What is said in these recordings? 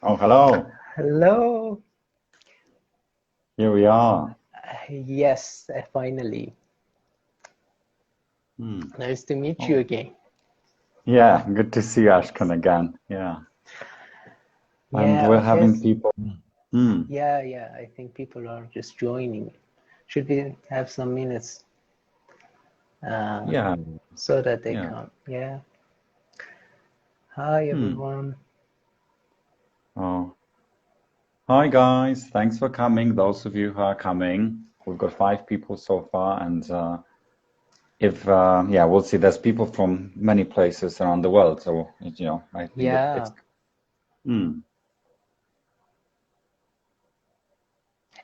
Oh, hello. Hello. Here we are. Yes, finally. Hmm. Nice to meet you Oh, again. yeah, good to see you, Ashkan, again. Yeah. And Yeah, we're okay. having people. Hmm. Yeah. I think people are just joining. Should we have some minutes uh, Yeah. so that they Yeah. come? Yeah. Hi, Hmm. everyone. Oh, hi, guys. Thanks for coming. Those of you who are coming. We've got 5 people so far. And if, yeah, we'll see. There's people from many places around the world. So, I think it's. Yeah, Hmm.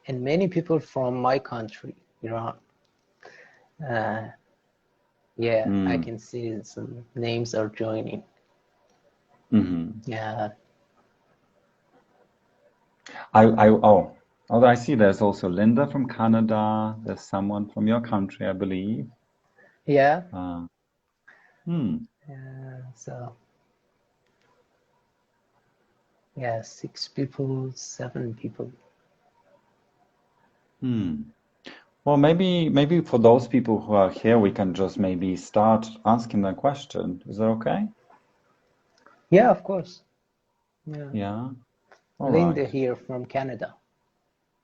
and many people from my country, Iran. Uh, yeah, I Hmm. can see some names are joining. Hmm. Yeah, Although I see there's also Linda from Canada. There's someone from your country, I believe. yeah. Uh, hmm. So, yeah, 6 people, 7 people. Hmm. Well, maybe for those people who are here, we can just maybe start asking the question. Is that okay? Yeah, of course. Yeah. Yeah. All Linda right. here from Canada.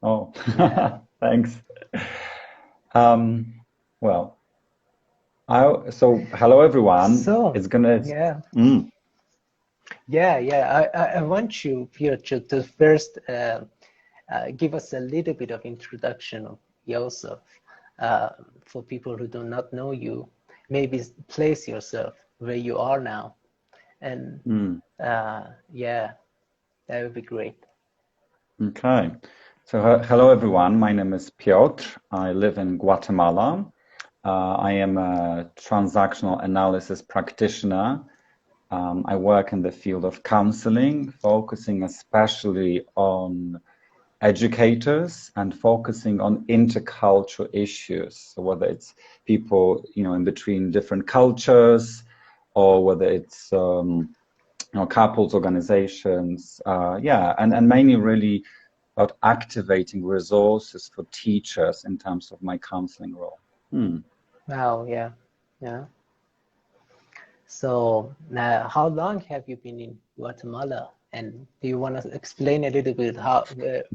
Oh, Yeah. thanks. Um, well, so hello everyone. So, It's gonna. yeah. Mm, I want you, Piotr, to first give us a little bit of introduction of yourself uh, for people who do not know you. Maybe place yourself where you are now. And mm. yeah, that would be great. Okay. So hello everyone. My name is Piotr. I live in Guatemala. I am a transactional analysis practitioner. I work in the field of counseling, focusing especially on educators and focusing on intercultural issues. So whether it's people, in between different cultures, or whether it's, couples, organizations, and mainly really about activating resources for teachers in terms of my counseling role. Hmm. Wow, yeah. So, how long have you been in Guatemala? And do you want to explain a little bit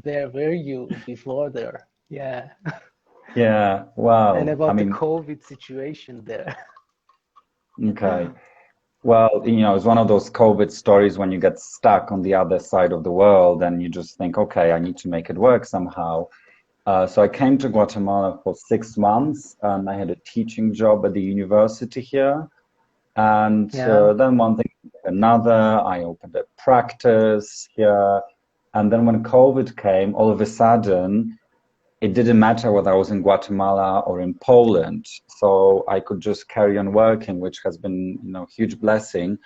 where were you before there? Yeah, Yeah, and wow. I about the mean, COVID situation there. okay. Well, it's one of those COVID stories when you get stuck on the other side of the world and you just think, okay, I need to make it work somehow. So I came to Guatemala for 6 months and I had a teaching job at the university here. And Yeah, then one thing, another, I opened a practice here. And then when COVID came, all of a sudden, it didn't matter whether I was in Guatemala or in Poland. So I could just carry on working, which has been, huge blessing.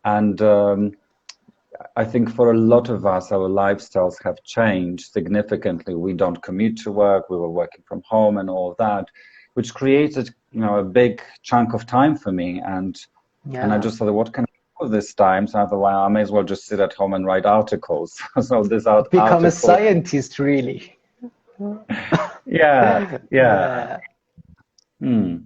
And I think for a lot of us, our lifestyles have changed significantly. We don't commute to work. We were working from home and all of that, which created, a big chunk of time for me. And I yeah. just thought, what can I do with this time? So I thought, well, I may as well just sit at home and write articles. So this Become a article, scientist, really. yeah, yeah. Yeah, Hmm.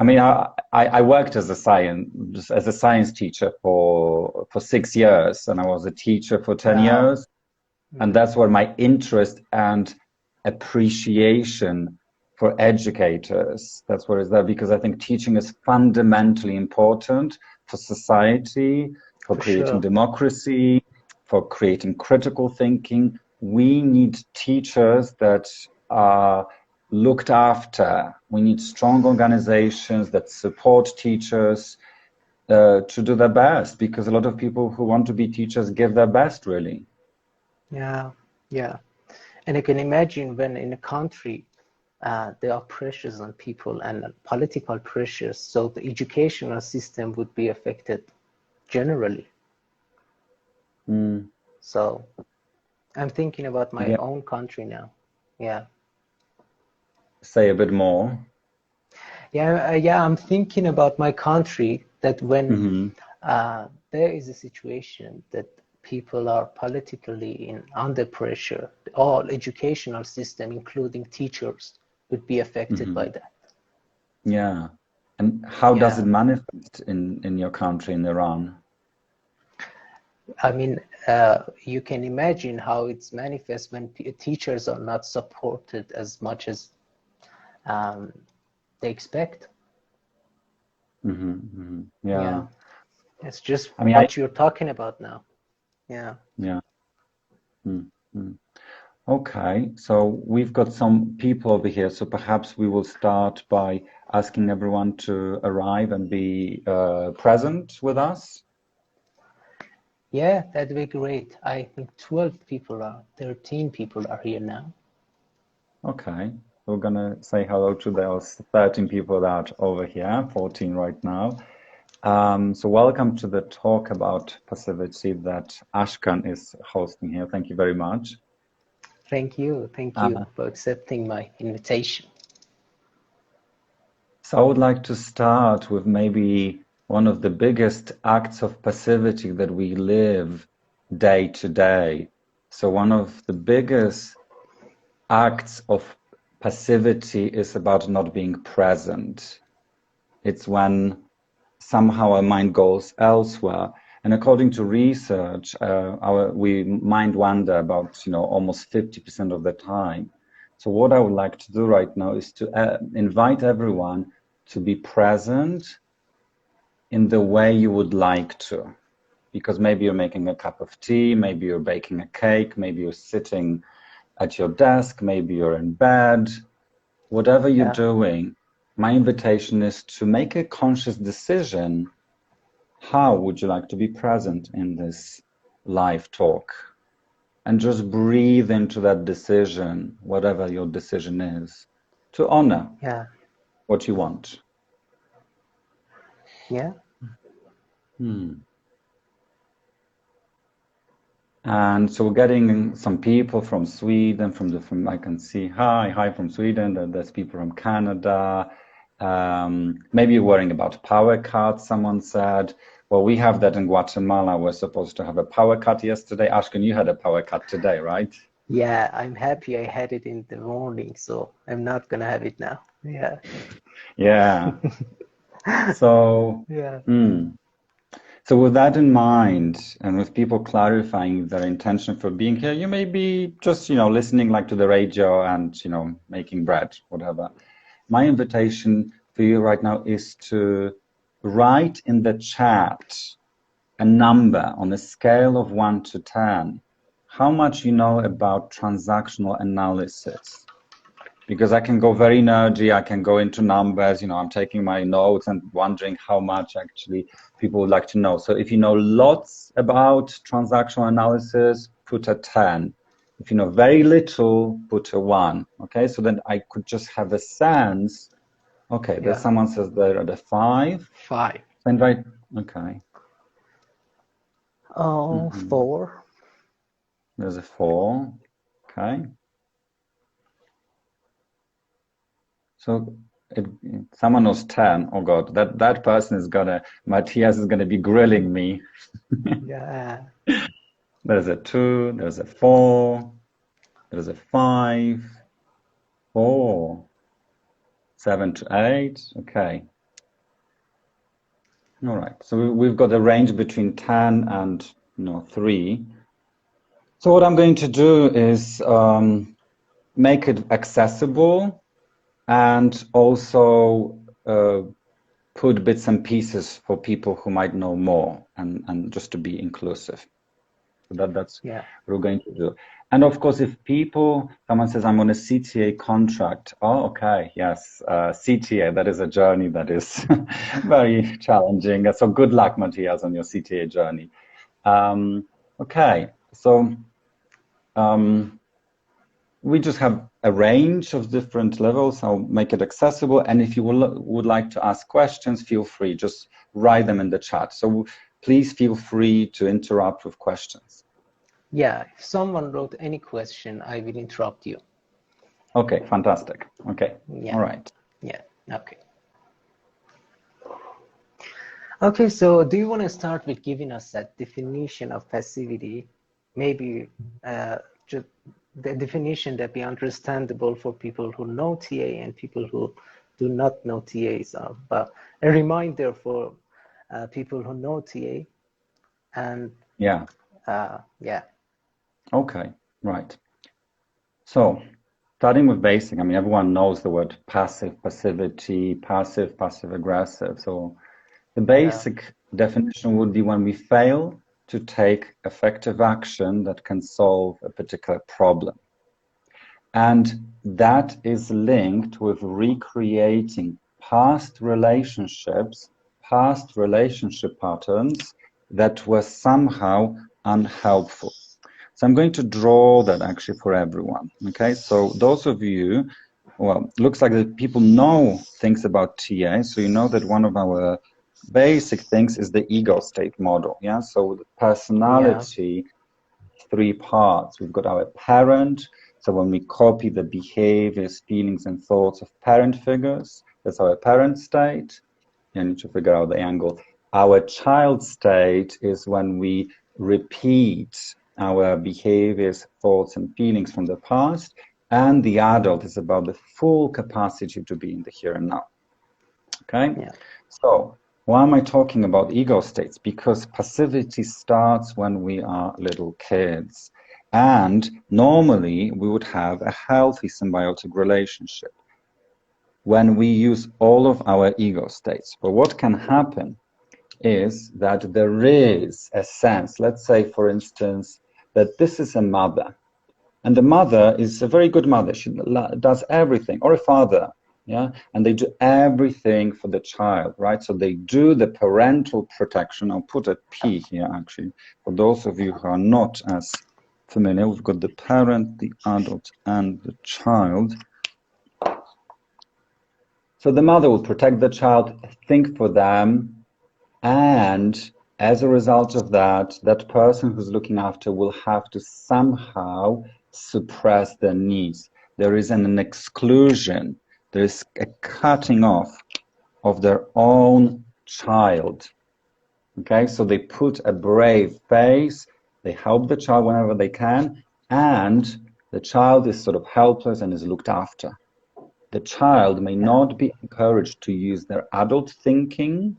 I mean, I worked as a science teacher for 6 years, and I was a teacher for 10 wow. years. And that's where my interest and appreciation for educators, that's where it's there, because I think teaching is fundamentally important for society, for For creating sure. democracy, for creating critical thinking. We need teachers that are looked after. We need strong organizations that support teachers to do their best, because a lot of people who want to be teachers give their best, really. Yeah, yeah. And you can imagine when in a country there are pressures on people and political pressures, so the educational system would be affected generally. Mm, So I'm thinking about my yeah. own country now. Yeah, Say a bit more. yeah. I'm thinking about my country that when Hmm. there is a situation that people are politically under pressure, all educational system, including teachers, would be affected by that. Yeah. And how does it Yeah. manifest in your country, in Iran? I mean, you can imagine how it's manifest when teachers are not supported as much as they expect. Yeah. It's just I mean, what you're talking about now. Yeah. yeah. Okay, so we've got some people over here, so perhaps we will start by asking everyone to arrive and be present with us. Yeah, that'd be great. I think 13 people are here now. Okay, we're gonna say hello to those 13 people that are over here, 14 right now. So welcome to the talk about passivity that Ashkan is hosting here. Thank you very much. Thank you for accepting my invitation. So I would like to start with maybe one of the biggest acts of passivity that we live day to day. So one of the biggest acts of passivity is about not being present. It's when somehow our mind goes elsewhere. And according to research, we mind wander about almost 50% of the time. So what I would like to do right now is to invite everyone to be present in the way you would like to. Because maybe you're making a cup of tea, maybe you're baking a cake, maybe you're sitting at your desk, maybe you're in bed. Whatever you're doing, my invitation is to make a conscious decision. How would you like to be present in this live talk? And just breathe into that decision, whatever your decision is, to honor what you want. Yeah. And so we're getting some people from Sweden, from I can see, hi from Sweden, there's people from Canada. Maybe you're worrying about power cuts, someone said. Well, we have that in Guatemala. We're supposed to have a power cut yesterday. Ashkan, you had a power cut today, right? Yeah, I'm happy I had it in the morning, so I'm not gonna have it now. Yeah. Yeah. So, So with that in mind, and with people clarifying their intention for being here, you may be just, listening like to the radio and, making bread, whatever. My invitation for you right now is to write in the chat a number on a scale of 1 to 10, how much you know about transactional analysis. Because I can go very nerdy, I can go into numbers, I'm taking my notes and wondering how much actually people would like to know. So if you know lots about transactional analysis, put a 10. If you know very little, put a 1. Okay, so then I could just have a sense. Okay, there's someone says they're at a 5. 5. And right, okay. Oh, 4. There's a 4. Okay. So someone knows 10. Oh God, that person is Matthias is gonna be grilling me. Yeah. There's a 2, there's a 4, there's a 5, 4, 7 to 8. Okay. All right. So we've got a range between 10 and 3. So what I'm going to do is make it accessible and also put bits and pieces for people who might know more and just to be inclusive. So that's what we're going to do. And of course, if someone says, I'm on a CTA contract. Oh, okay. Yes. CTA, that is a journey that is very challenging. So good luck, Matthias, on your CTA journey. Okay. So we just have a range of different levels. I'll make it accessible. And if you would like to ask questions, feel free. Just write them in the chat. So please feel free to interrupt with questions. Yeah, if someone wrote any question, I will interrupt you. Okay, fantastic. Okay, all right. Yeah, okay. Okay, so do you want to start with giving us that definition of passivity? Maybe just the definition that be understandable for people who know TA and people who do not know TAs of. But a reminder for people who know TA and Yeah. yeah. Okay. Right. So, starting with basic, I mean, everyone knows the word passive, passivity, passive aggressive. So, the Yeah, basic definition would be when we fail to take effective action that can solve a particular problem. And that is linked with recreating past relationships, past relationship patterns that were somehow unhelpful. So I'm going to draw that actually for everyone. Okay, so those of you, well, looks like that people know things about TA. So you know that one of our basic things is the ego state model. Yeah, so the yeah, personality, three parts. We've got our parent. So when we copy the behaviors, feelings, and thoughts of parent figures, that's our parent state. You need to figure out the angle. Our child state is when we repeat our behaviors, thoughts, and feelings from the past. And the adult is about the full capacity to be in the here and now. Okay? yeah, So, why am I talking about ego states? Because passivity starts when we are little kids. And normally we would have a healthy symbiotic relationship when we use all of our ego states. But what can happen is that there is a sense, let's say, for instance, that this is a mother, and the mother is a very good mother. She does everything, or a father, yeah, and they do everything for the child, right? So they do the parental protection. I'll put a P here, actually, for those of you who are not as familiar. We've got the parent, the adult, and the child. So the mother will protect the child, think for them, and as a result of that, that person who's looking after will have to somehow suppress their needs. There is an exclusion, there is a cutting off of their own child. Okay, so they put a brave face, they help the child whenever they can, and the child is sort of helpless and is looked after. The child may yeah, not be encouraged to use their adult thinking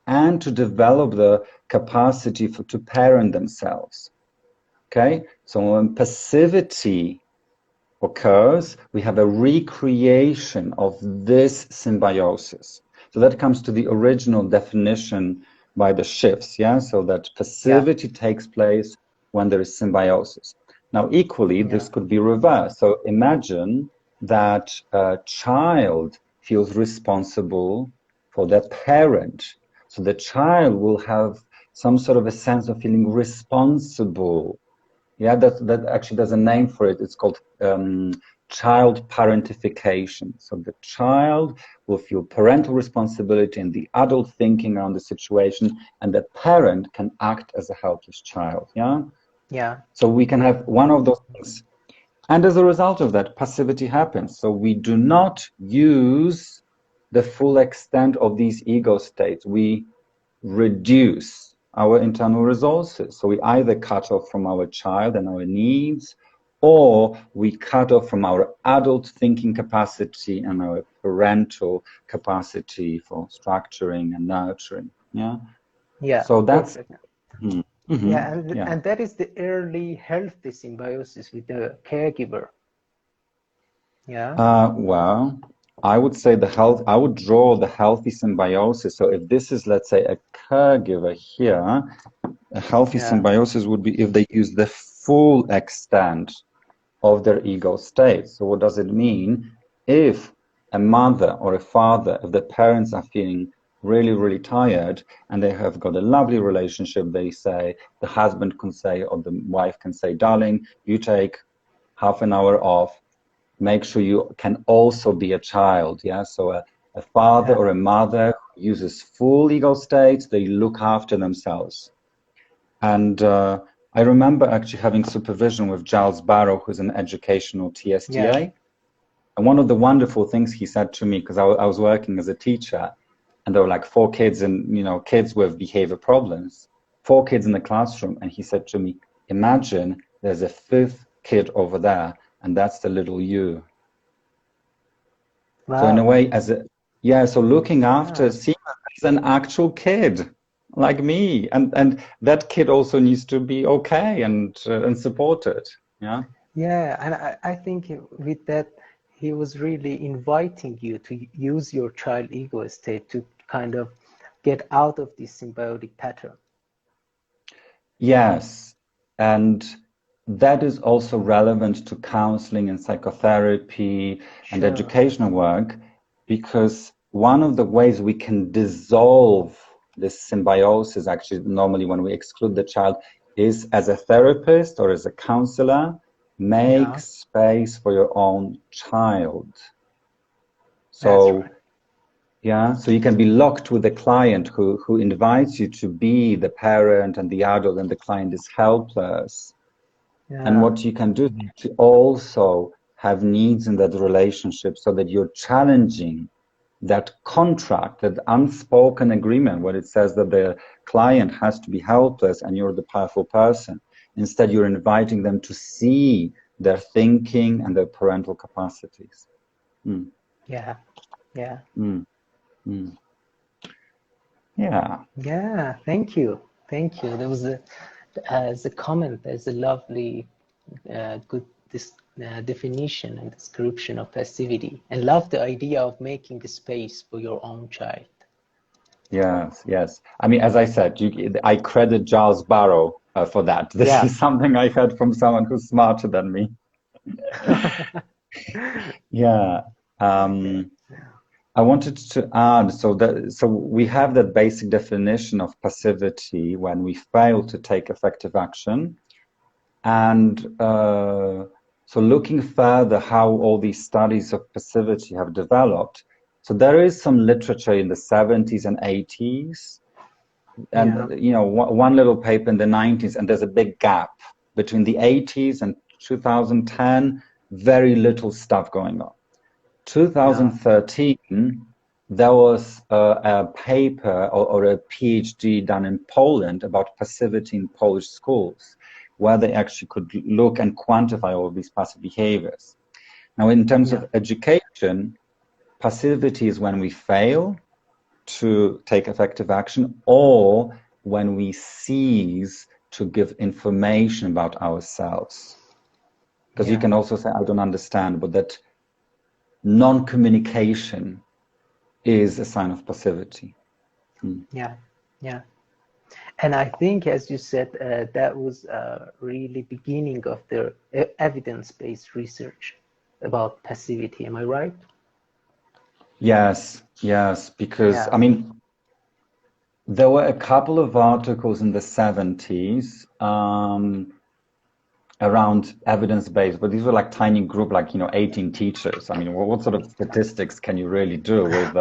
and to develop the capacity to parent themselves. Okay, so when passivity occurs, we have a recreation of this symbiosis. So that comes to the original definition by the shifts, yeah? So that yeah, passivity takes place when there is symbiosis. Now, equally, yeah, this could be reversed. So imagine that a child feels responsible for their parent. So the child will have some sort of a sense of feeling responsible. Yeah, that actually there's a name for it. It's called child parentification. So the child will feel parental responsibility and the adult thinking around the situation, and the parent can act as a helpless child. Yeah. yeah, So we can have one of those things. And as a result of that, passivity happens. So we do not use the full extent of these ego states. We reduce our internal resources. So we either cut off from our child and our needs, or we cut off from our adult thinking capacity and our parental capacity for structuring and nurturing. Yeah. yeah, So that's, perfect. mm-hmm, Yeah, yeah. and that is the early healthy symbiosis with the caregiver. Yeah, Well, I would say I would draw the healthy symbiosis. So if this is, let's say, a caregiver here, a healthy yeah, symbiosis would be if they use the full extent of their ego state. So what does it mean? If a mother or a father, if the parents are feeling really, really tired and they have got a lovely relationship, they say, the husband can say, or the wife can say, darling, you take half an hour off, make sure you can also be a child. Yeah. So a father yeah, or a mother uses full ego state, they look after themselves. And I remember actually having supervision with Giles Barrow, who's an educational yeah, TSTA. And one of the wonderful things he said to me, because I was working as a teacher, and there were like 4 kids and, kids with behavior problems, 4 kids in the classroom. And he said to me, imagine there's a 5th kid over there, and that's the little you. Wow. So in a way, so looking after, seeing as an actual kid like me, and that kid also needs to be okay and supported. Yeah. Yeah, and I think with that, he was really inviting you to use your child ego state to kind of get out of this symbiotic pattern. Yes, and that is also relevant to counseling and psychotherapy and educational work, because one of the ways we can dissolve this symbiosis, actually, normally when we exclude the child, is as a therapist or as a counselor, make space for your own child. So, so you can be locked with the client who invites you to be the parent and the adult, and the client is helpless. And what you can do is to also have needs in that relationship, so that you're challenging that contract, that unspoken agreement where it says that the client has to be helpless and you're the powerful person. Instead, you're inviting them to see their thinking and their parental capacities. Yeah. Yeah. Thank you. There was a comment. There's a lovely, good definition and description of passivity, and love the idea of making the space for your own child. Yes. I mean, as I said, I credit Giles Barrow for that. This is something I heard from someone who's smarter than me. I wanted to add, so we have that basic definition of passivity when we fail to take effective action, and so looking further how all these studies of passivity have developed. So there is some literature in the 70s and 80s, and one little paper in the 90s, and there's a big gap between the 80s and 2010. Very little stuff going on. 2013, there was a paper or a PhD done in Poland about passivity in Polish schools, where they actually could look and quantify all of these passive behaviors. Now, in terms of education, passivity is when we fail to take effective action, or when we cease to give information about ourselves. Because you can also say, I don't understand, but that non-communication is a sign of passivity. Yeah. And I think, as you said, that was really beginning of the evidence-based research about passivity. Am I right? Yes, because I mean, there were a couple of articles in the 70s around evidence-based, but these were like tiny group, like 18 teachers. I mean, what sort of statistics can you really do with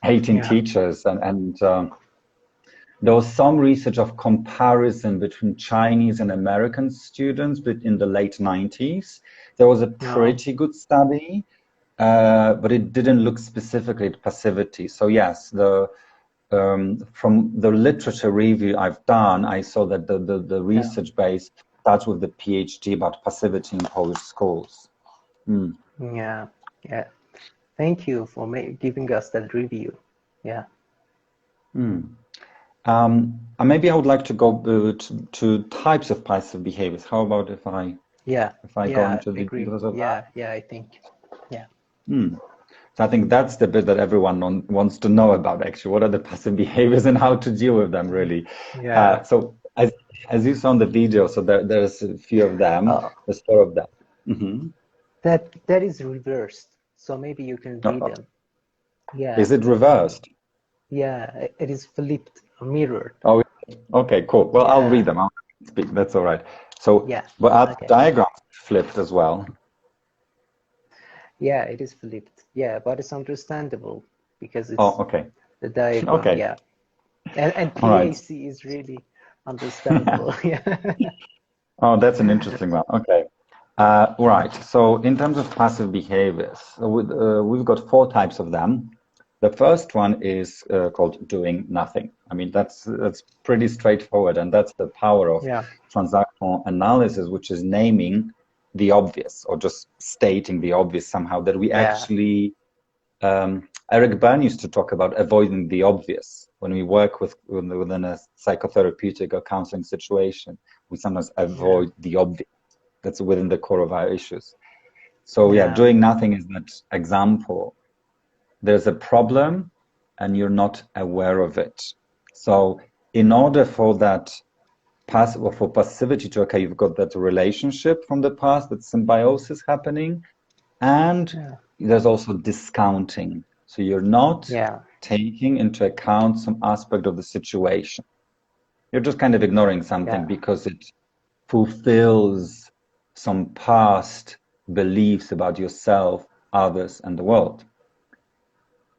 18 teachers? And there was some research of comparison between Chinese and American students in the late 90s. There was a pretty good study, but it didn't look specifically at passivity. So yes, from the literature review I've done, I saw that the research base starts with the PhD about passivity in Polish schools. Yeah. Thank you for giving us that review. Yeah. Maybe I would like to go to types of passive behaviors. How about if I go into the details of that? I think. So I think that's the bit that everyone wants to know about, actually. What are the passive behaviors and how to deal with them, really? So as you saw in the video, so there's a few of them. There's 4 of them. That is reversed. So maybe you can read them. Is it reversed? Yeah, it is flipped, mirrored. Oh, okay, cool. Well, I'll read them. I'll speak. That's all right. So, but are the diagrams flipped as well? Yeah, it is flipped. Yeah, but it's understandable because it's the diagram. And PAC is really understandable. Oh, that's an interesting one. Okay. Right. So in terms of passive behaviors, so we've got 4 types of them. The first one is called doing nothing. I mean, that's pretty straightforward, and that's the power of Yeah. transactional analysis, which is naming the obvious or just stating the obvious somehow, that we actually, Eric Berne used to talk about avoiding the obvious. When we work within a psychotherapeutic or counseling situation, we sometimes avoid the obvious. That's within the core of our issues. So doing nothing is that example. There's a problem and you're not aware of it. So in order for that for passivity to occur, you've got that relationship from the past, that symbiosis happening, and there's also discounting. So you're not taking into account some aspect of the situation. You're just kind of ignoring something because it fulfills some past beliefs about yourself, others, and the world.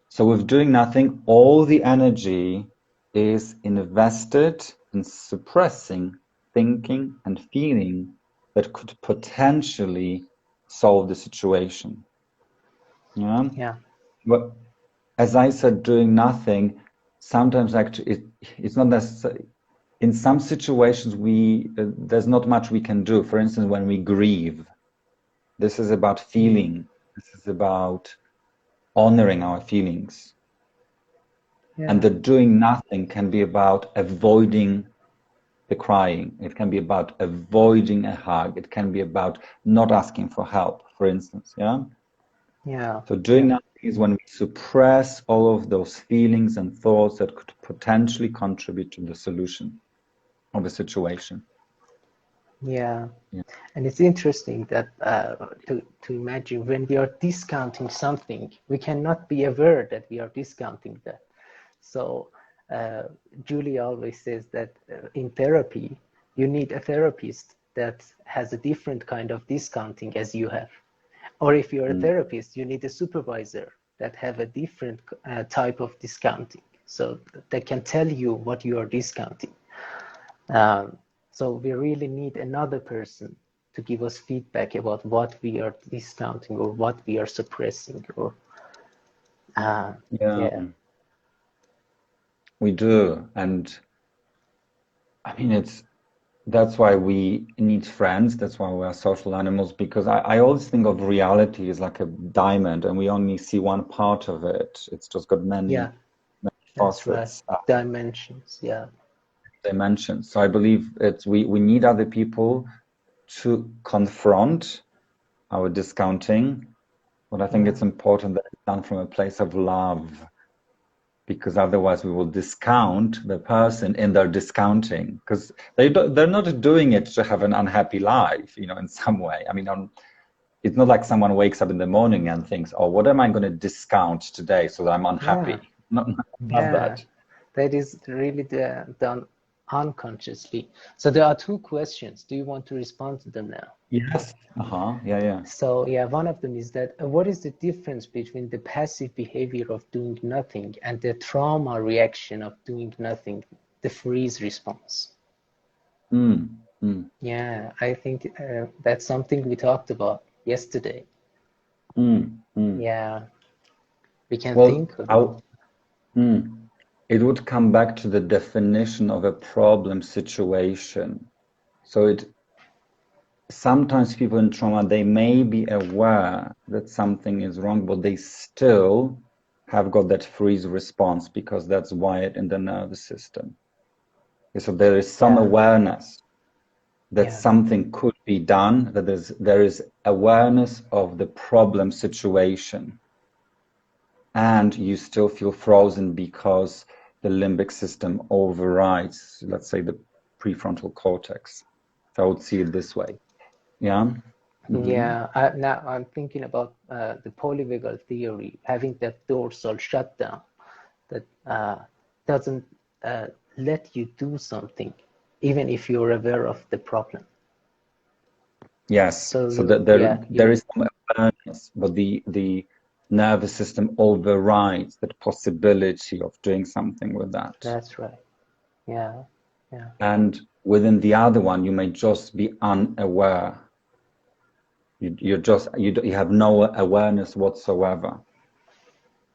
So with doing nothing, all the energy is invested in suppressing thinking and feeling that could potentially solve the situation. Yeah. But as I said, doing nothing, sometimes actually it's not necessary. In some situations, there's not much we can do. For instance, when we grieve, this is about feeling. This is about honoring our feelings. And the doing nothing can be about avoiding the crying. It can be about avoiding a hug. It can be about not asking for help, for instance. So doing nothing is when we suppress all of those feelings and thoughts that could potentially contribute to the solution of a situation. And it's interesting that to imagine when we are discounting something, we cannot be aware that we are discounting that. So Julie always says that in therapy, you need a therapist that has a different kind of discounting as you have. Or if you're a therapist, you need a supervisor that have a different type of discounting. So they can tell you what you are discounting. So we really need another person to give us feedback about what we are discounting or what we are suppressing. Or we do. And I mean, that's why we need friends. That's why we are social animals, because I always think of reality as like a diamond and we only see one part of it. It's just got many facets. Right. Dimensions, dimensions. So I believe we need other people to confront our discounting, but I think it's important that it's done from a place of love, because otherwise we will discount the person in their discounting, because they're not doing it to have an unhappy life, in some way. I mean, it's not like someone wakes up in the morning and thinks, oh, what am I going to discount today so that I'm unhappy? Not that. That is really done unconsciously. So there are two questions. Do you want to respond to them now? Yes. So one of them is that what is the difference between the passive behavior of doing nothing and the trauma reaction of doing nothing, the freeze response? Yeah, I think that's something we talked about yesterday. Yeah, we can think of it. It would come back to the definition of a problem situation. So sometimes people in trauma, they may be aware that something is wrong, but they still have got that freeze response because that's wired in the nervous system. So there is some awareness that something could be done, that there is awareness of the problem situation, and you still feel frozen because the limbic system overrides, let's say, the prefrontal cortex. So I would see it this way. Now I'm thinking about the polyvagal theory, having that dorsal shutdown that doesn't let you do something, even if you're aware of the problem. Yes, so there is some awareness, but the nervous system overrides that possibility of doing something with that. That's right. Yeah. And within the other one, you may just be unaware. You have no awareness whatsoever.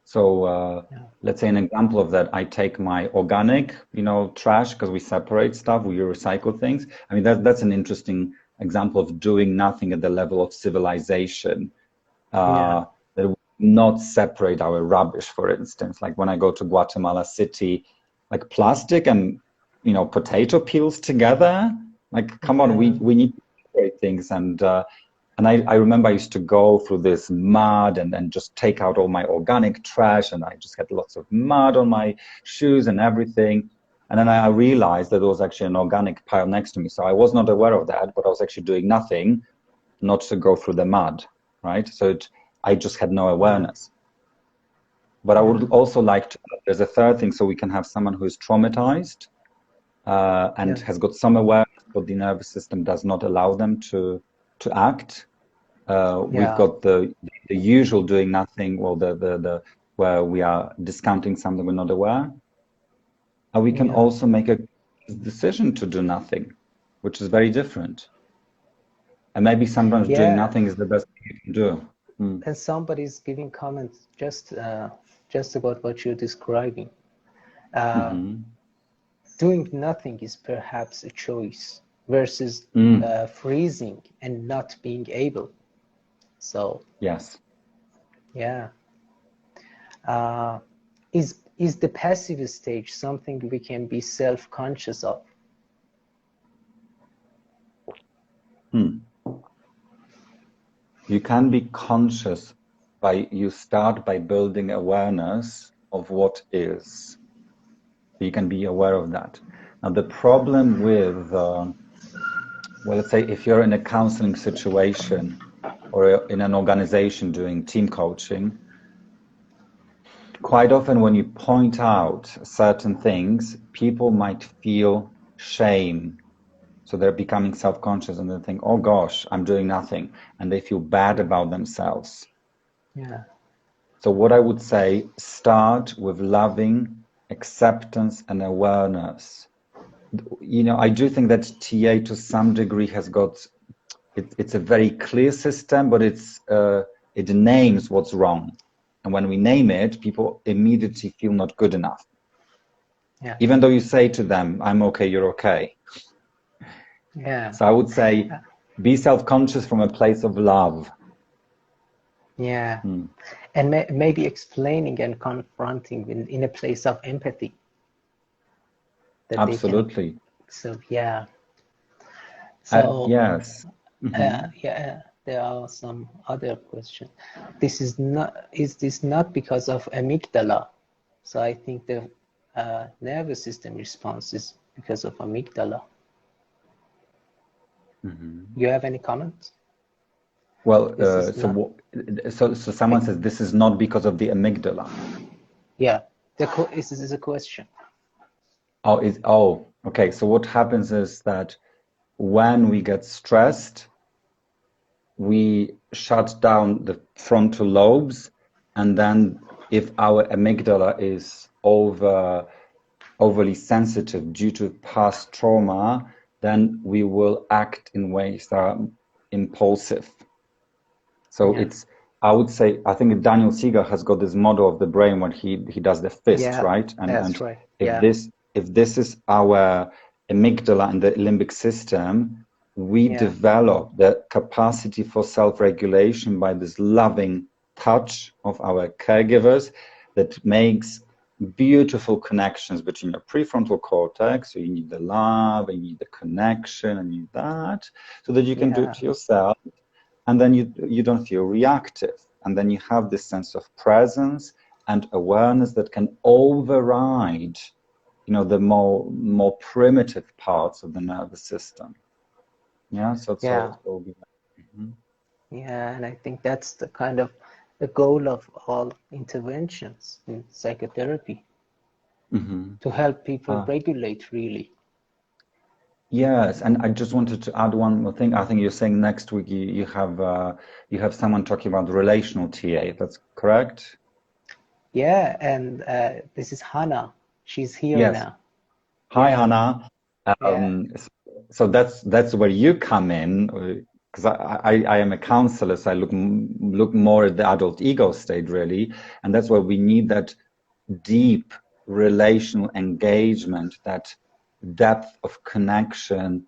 So let's say an example of that, I take my organic, trash, because we separate stuff, we recycle things. I mean, that's an interesting example of doing nothing at the level of civilization. That would not separate our rubbish, for instance. Like when I go to Guatemala City, like plastic and, potato peels together, like, come on, we need to separate things. And I remember I used to go through this mud and just take out all my organic trash, and I just had lots of mud on my shoes and everything. And then I realized that there was actually an organic pile next to me. So I was not aware of that, but I was actually doing nothing not to go through the mud, right? So I just had no awareness. But I would also like to, there's a third thing, so we can have someone who is traumatized and has got some awareness, but the nervous system does not allow them to act. We've got the usual doing nothing, well, the where we are discounting something we're not aware. And we can also make a decision to do nothing, which is very different. And maybe sometimes doing nothing is the best thing you can do. And somebody's giving comments just about what you're describing. Doing nothing is perhaps a choice versus freezing and not being able. So yes, is the passive stage something we can be self-conscious of? You can be conscious you start by building awareness of what is. You can be aware of that. Now the problem with, well, let's say if you're in a counseling situation or in an organization doing team coaching, quite often when you point out certain things, people might feel shame. So they're becoming self-conscious and they think, oh gosh, I'm doing nothing. And they feel bad about themselves. So what I would say, start with loving acceptance and awareness. I do think that TA to some degree has got, it's a very clear system, but it names what's wrong. And when we name it, people immediately feel not good enough. Even though you say to them, I'm okay, you're okay. So I would say, be self-conscious from a place of love. And maybe explaining and confronting in a place of empathy. Absolutely. So yes. There are some other questions. Is this not because of amygdala? So I think the nervous system response is because of amygdala. You have any comments? Well, so someone says this is not because of the amygdala. This is a question. Okay. So what happens is that when we get stressed, we shut down the frontal lobes, and then if our amygdala is overly sensitive due to past trauma, then we will act in ways that are impulsive. So I would say, I think Daniel Siegel has got this model of the brain when he does the fist, right? That's right. If this is our amygdala and the limbic system, we develop the capacity for self-regulation by this loving touch of our caregivers that makes beautiful connections between your prefrontal cortex. So you need the love, and you need the connection, and you need that, so that you can do it to yourself. And then you don't feel reactive. And then you have this sense of presence and awareness that can override, the more primitive parts of the nervous system. So it will be. And I think that's the kind of the goal of all interventions in psychotherapy, to help people regulate, really. Yes, and I just wanted to add one more thing. I think you're saying next week you have someone talking about relational TA. That's correct? And this is Hannah. She's here now. Hi, Hannah. So that's where you come in. because I am a counselor, so I look more at the adult ego state, really. And that's why we need that deep relational engagement, that depth of connection,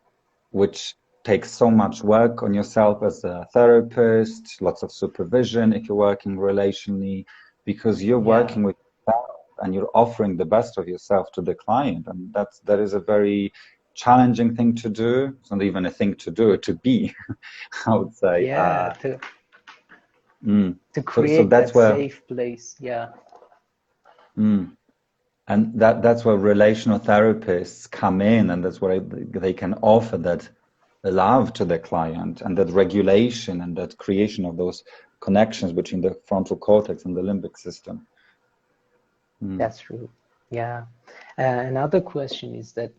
which takes so much work on yourself as a therapist, lots of supervision if you're working relationally, because you're working with yourself and you're offering the best of yourself to the client. And that is a very challenging thing to do. It's not even a thing to do, to be, I would say. Yeah, to create so that's that where, safe place. Yeah. And that's where relational therapists come in, and that's where they can offer that love to the client and that regulation and that creation of those connections between the frontal cortex and the limbic system. That's true. Yeah. Another question is that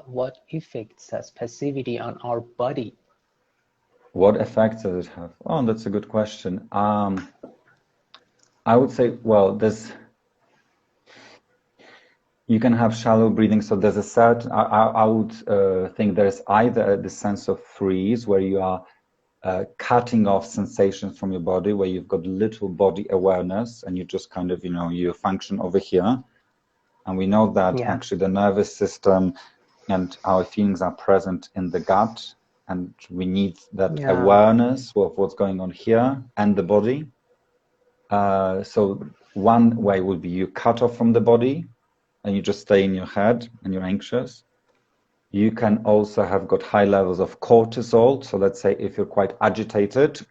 what effects has passivity on our body? What effects does it have? Oh, that's a good question. I would say, well, you can have shallow breathing. So there's a certain, I would think there's either the sense of freeze where you are cutting off sensations from your body, where you've got little body awareness and you just kind of, you function over here. And we know that actually the nervous system and our feelings are present in the gut, and we need that awareness of what's going on here and the body. So one way would be you cut off from the body and you just stay in your head and you're anxious. You can also have got high levels of cortisol. So let's say if you're quite agitated,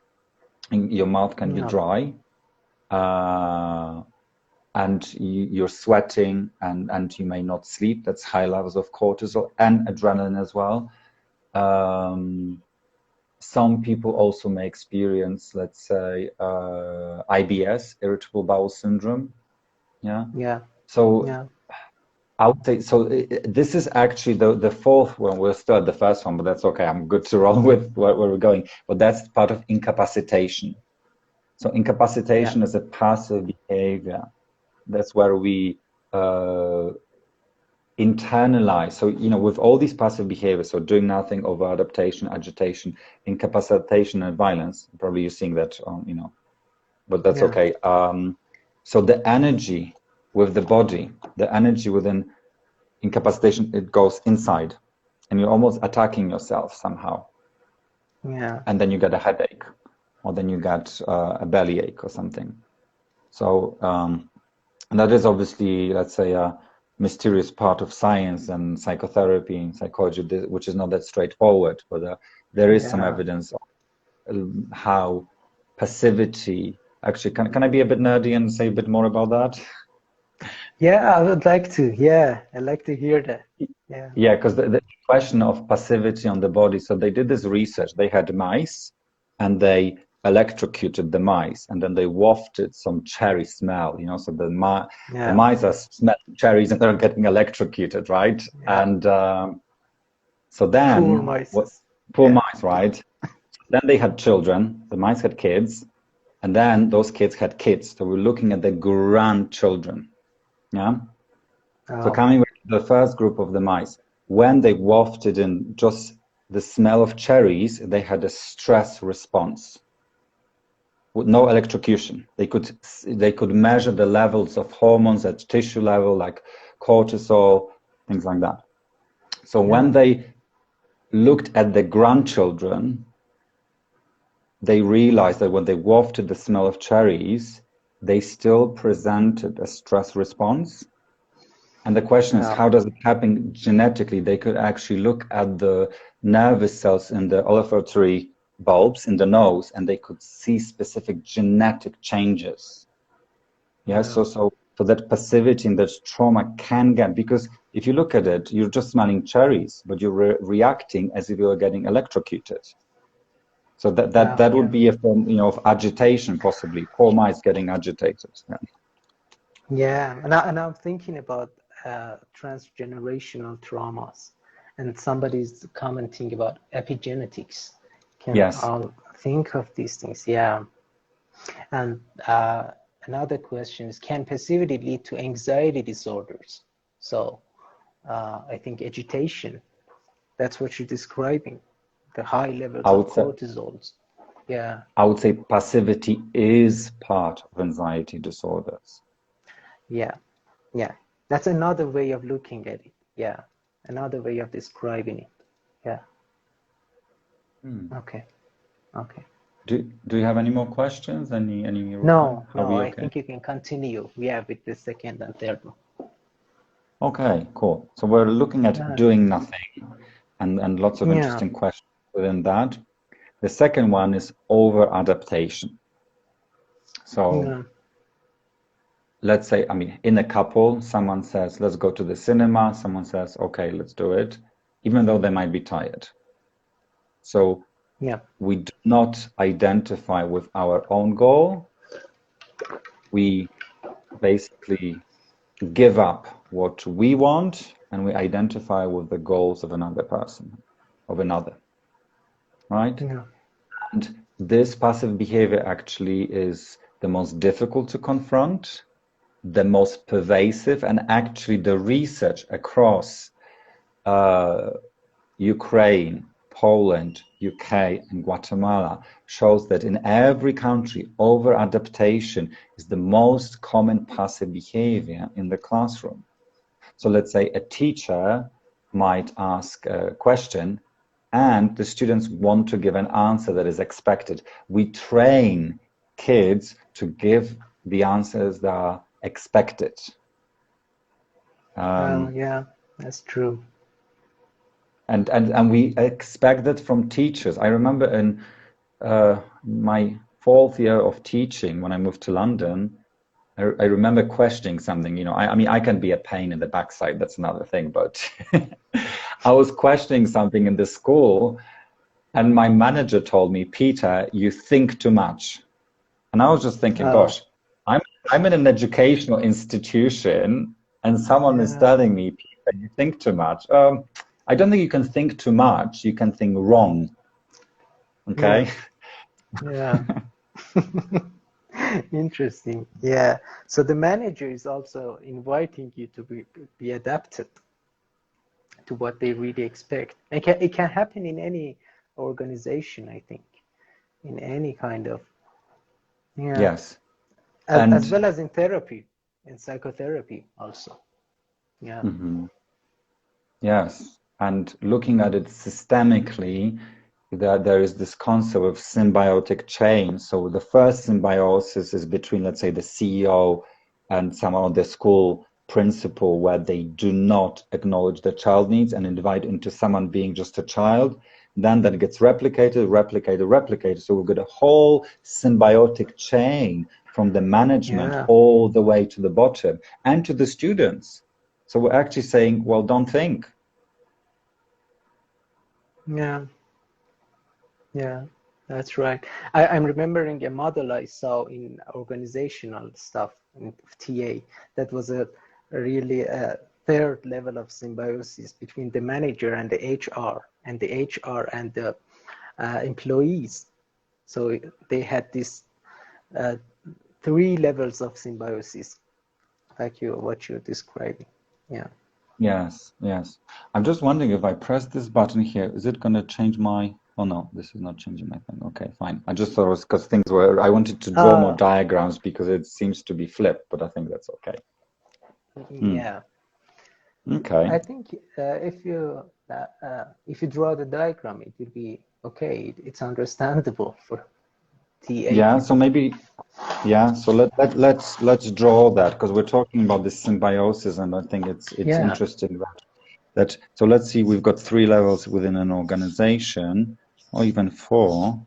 your mouth can be dry, and you're sweating, and you may not sleep. That's high levels of cortisol and adrenaline as well. Some people also may experience, let's say, IBS, irritable bowel syndrome. So I would say, so this is actually the fourth one. We're still at the first one, but that's okay. I'm good to roll with where we're going. But that's part of incapacitation. So incapacitation is a passive behavior. That's where we internalize. So, with all these passive behaviors, so doing nothing, over adaptation, agitation, incapacitation, and violence, probably you're seeing that, but that's okay. So the energy with the body, the energy within incapacitation, it goes inside and you're almost attacking yourself somehow. And then you get a headache, or then you get a bellyache or something. So and that is obviously, let's say, a mysterious part of science and psychotherapy and psychology, which is not that straightforward, but there is some evidence of how passivity, actually, can I be a bit nerdy and say a bit more about that? Yeah, I would like to. Yeah, I'd like to hear that. Yeah, because the question of passivity on the body, so they did this research. They had mice and they electrocuted the mice, and then they wafted some cherry smell, so the mice are smelling cherries and they're getting electrocuted, right? And so then, poor mice, right? Then they had children, the mice had kids, and then those kids had kids. So we're looking at the grandchildren. So coming back to the first group of the mice, when they wafted in just the smell of cherries, they had a stress response with no electrocution. They could measure the levels of hormones at tissue level, like cortisol, things like that. So when they looked at the grandchildren, they realized that when they wafted the smell of cherries, they still presented a stress response. And the question is, how does it happen genetically? They could actually look at the nervous cells in the olfactory bulbs in the nose, and they could see specific genetic changes. So that passivity and that trauma can get, because if you look at it, you're just smelling cherries, but you're reacting as if you were getting electrocuted. So that would be a form, of agitation, possibly. Poor mice getting agitated. And I'm thinking about transgenerational traumas, and somebody's commenting about epigenetics. Can all think of these things? And another question is, can passivity lead to anxiety disorders? So I think agitation, that's what you're describing. the high levels I of would say, cortisols. Yeah. I would say passivity is part of anxiety disorders. Yeah. Yeah. That's another way of looking at it. Yeah. Another way of describing it. Yeah. Okay. Okay. Do you have any more questions? Any No, are no, we I okay? think you can continue. Yeah, with the second and third one. Okay, cool. So we're looking at doing nothing and lots of Yeah. interesting questions within that. The second one is over adaptation. So Yeah. let's say, I mean, in a couple, someone says, let's go to the cinema. Someone says, okay, let's do it, even though they might be tired. So Yeah. we do not identify with our own goal. We basically give up what we want and we identify with the goals of another person, of another, right? Yeah. And this passive behavior actually is the most difficult to confront, the most pervasive, and actually the research across Ukraine, Poland, UK, and Guatemala shows that in every country, over-adaptation is the most common passive behavior in the classroom. So let's say a teacher might ask a question and the students want to give an answer that is expected. We train kids to give the answers that are expected. Yeah, that's true. And we expect that from teachers. I remember in my fourth year of teaching when I moved to London, I remember questioning something, you know, I mean, I can be a pain in the backside, that's another thing, but I was questioning something in the school and my manager told me, Peter, you think too much. And I was just thinking, gosh, I'm in an educational institution and someone is telling me, Peter, you think too much. I don't think you can think too much. You can think wrong. Okay. Yeah. Interesting. Yeah. So the manager is also inviting you to be adapted to what they really expect. It can happen in any organization, I think, in any kind of, yeah, Yes. as And well as in therapy, in psychotherapy also. Yeah. yes. And looking at it systemically, there is this concept of symbiotic chain. So the first symbiosis is between, let's say, the CEO and some of the school principal, where they do not acknowledge the child needs and invite into someone being just a child. Then that gets replicated. So we've got a whole symbiotic chain from the management all the way to the bottom and to the students. So we're actually saying, well, don't think. Yeah. Yeah, that's right. I'm remembering a model I saw in organizational stuff in TA that was a really third level of symbiosis between the manager and the HR and the HR and the employees. So they had this three levels of symbiosis, like what you're describing. Yeah. Yes, yes. I'm just wondering if I press this button here, is it going to change my... Oh no, this is not changing my thing. Okay, fine. I just thought it was because things were... I wanted to draw more diagrams because it seems to be flipped, but I think that's okay. Yeah. Okay. I think if you draw the diagram, it will be okay. It's understandable for TA. Yeah, so maybe... Yeah, so let's draw that because we're talking about this symbiosis, and I think it's interesting that so let's see, we've got 3 levels within an organization, or even 4.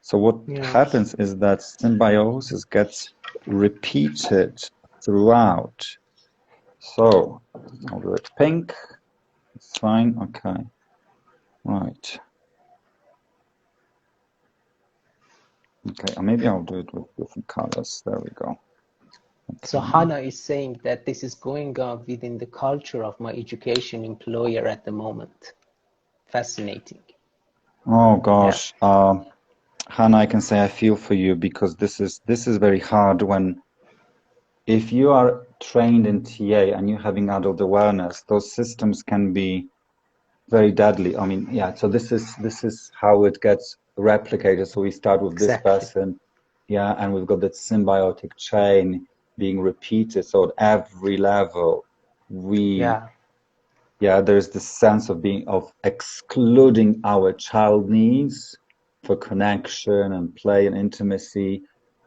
So what happens is that symbiosis gets repeated throughout. So I'll do it pink. It's fine. Okay. Right. Okay, or maybe I'll do it with different colors. There we go. Okay. So Hannah is saying that this is going on within the culture of my education employer at the moment. Fascinating. Oh gosh. Yeah. Hannah, I can say I feel for you because this is very hard when if you are trained in TA and you're having adult awareness, those systems can be very deadly. I mean, yeah. So this is how it gets replicated. So we start with this Exactly. person, yeah, and we've got that symbiotic chain being repeated. So at every level, we, Yeah. yeah, there's this sense of excluding our child needs for connection and play and intimacy,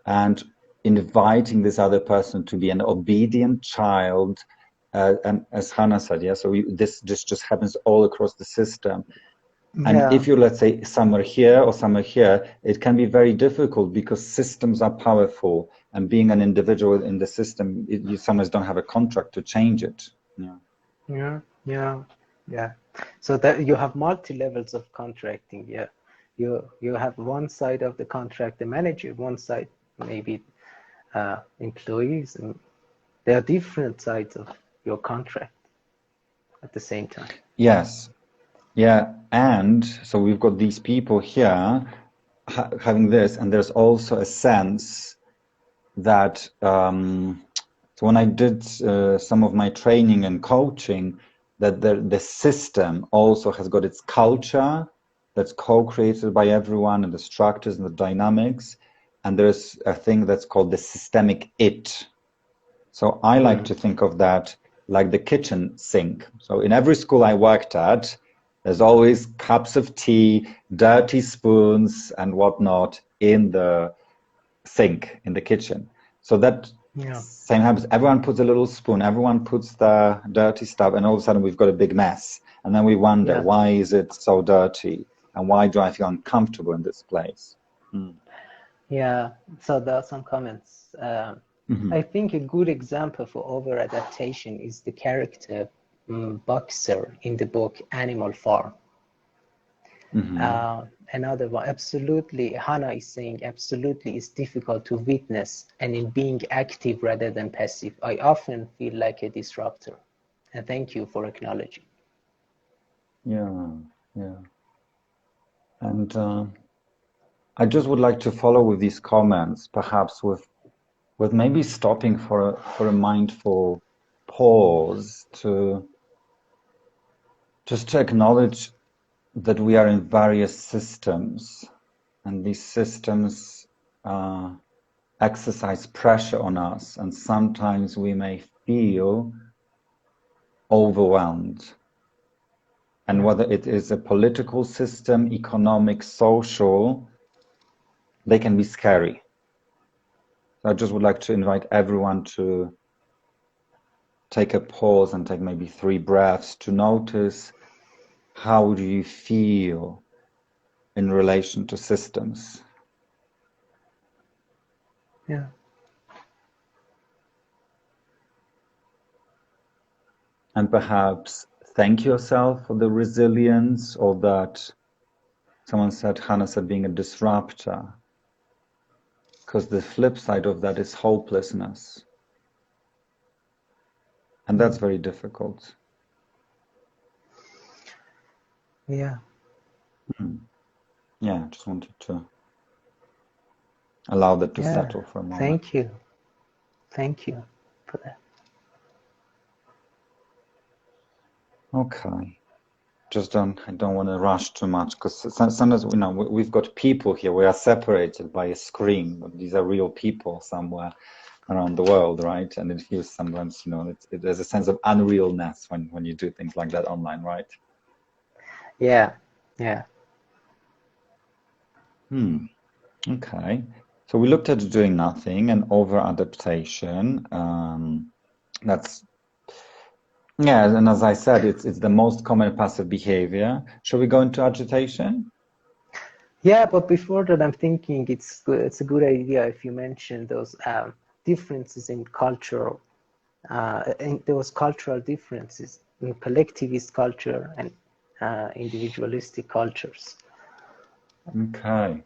and inviting this other person to be an obedient child. And as Hannah said, yeah, so this just happens all across the system. And Yeah. if you, let's say, somewhere here or somewhere here, it can be very difficult because systems are powerful. And being an individual in the system, you sometimes don't have a contract to change it. Yeah. Yeah. Yeah. Yeah. So that you have multi levels of contracting. Yeah. You have one side of the contract, the manager, one side maybe employees, and there are different sides of your contract at the same time. Yes. Yeah. And so we've got these people here having this, and there's also a sense that so when I did some of my training and coaching, that the system also has got its culture that's co-created by everyone, and the structures and the dynamics, and there's a thing that's called the systemic it. So I like to think of that like the kitchen sink. So in every school I worked at, there's always cups of tea, dirty spoons and whatnot in the sink in the kitchen. So that Yeah. same happens. Everyone puts a little spoon, everyone puts the dirty stuff, and all of a sudden we've got a big mess. And then we wonder, Yeah. why is it so dirty? And why do I feel uncomfortable in this place? Yeah. So there are some comments. Mm-hmm. I think a good example for over adaptation is the character Boxer in the book Animal Farm. Mm-hmm. Another one, absolutely, Hannah is saying, absolutely, it's difficult to witness and in being active rather than passive. I often feel like a disruptor. And thank you for acknowledging. Yeah, yeah. And I just would like to follow with these comments, perhaps with maybe stopping for a mindful pause to just to acknowledge that we are in various systems, and these systems exercise pressure on us, and sometimes we may feel overwhelmed. And whether it is a political system, economic, social, they can be scary. So I just would like to invite everyone to take a pause and take maybe 3 breaths to notice, how do you feel in relation to systems? Yeah. And perhaps thank yourself for the resilience, or that someone said, Hannah said, being a disruptor, because the flip side of that is hopelessness. And that's very difficult. Yeah. Yeah, just wanted to allow that to Yeah. settle for a moment. Thank you. Thank you for that. Okay. I don't want to rush too much, because sometimes, we've got people here, we are separated by a screen, but these are real people somewhere around the world, right? And it feels sometimes, there's a sense of unrealness when you do things like that online, right? Yeah. Yeah. Okay. So we looked at doing nothing and over adaptation. That's, yeah, and as I said, it's the most common passive behavior. Shall we go into agitation? Yeah, but before that, I'm thinking it's a good idea if you mention those differences in cultural, in those cultural differences in collectivist culture and individualistic cultures. Okay.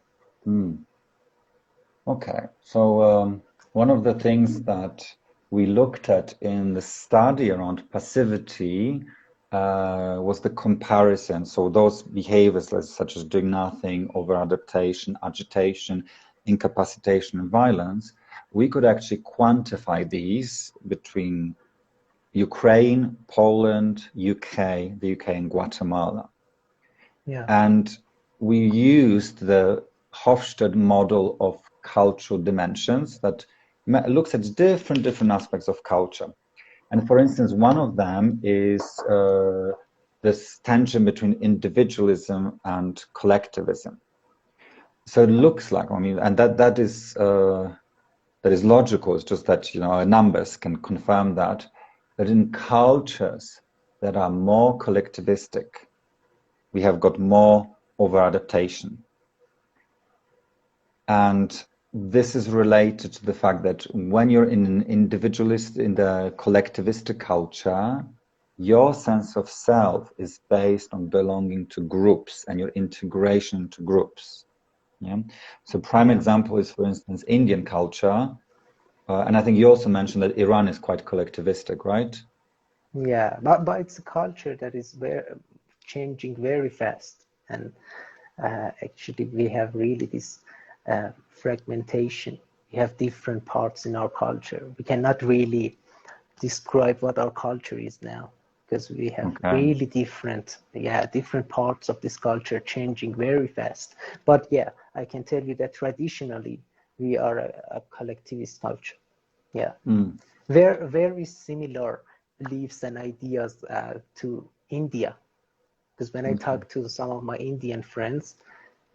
Okay. So one of the things that we looked at in the study around passivity was the comparison. So those behaviors such as doing nothing, over-adaptation, agitation, incapacitation, and violence, we could actually quantify these between Ukraine, Poland, UK, the UK and Guatemala. Yeah. And we used the Hofstede model of cultural dimensions that looks at different aspects of culture. And for instance, one of them is this tension between individualism and collectivism. So it looks like, I mean, and that is logical. It's just that, you know, our numbers can confirm that in cultures that are more collectivistic, we have got more over-adaptation. And this is related to the fact that when you're in an individualist, in the collectivistic culture, your sense of self is based on belonging to groups and your integration into groups. Yeah. So prime example is, for instance, Indian culture. And I think you also mentioned that Iran is quite collectivistic, right? Yeah, but it's a culture that is changing very fast. And actually, we have really this fragmentation. We have different parts in our culture. We cannot really describe what our culture is now, because we have really different parts of this culture changing very fast. But yeah, I can tell you that traditionally we are a collectivist culture. Yeah, very similar beliefs and ideas to India. Because when I talk to some of my Indian friends,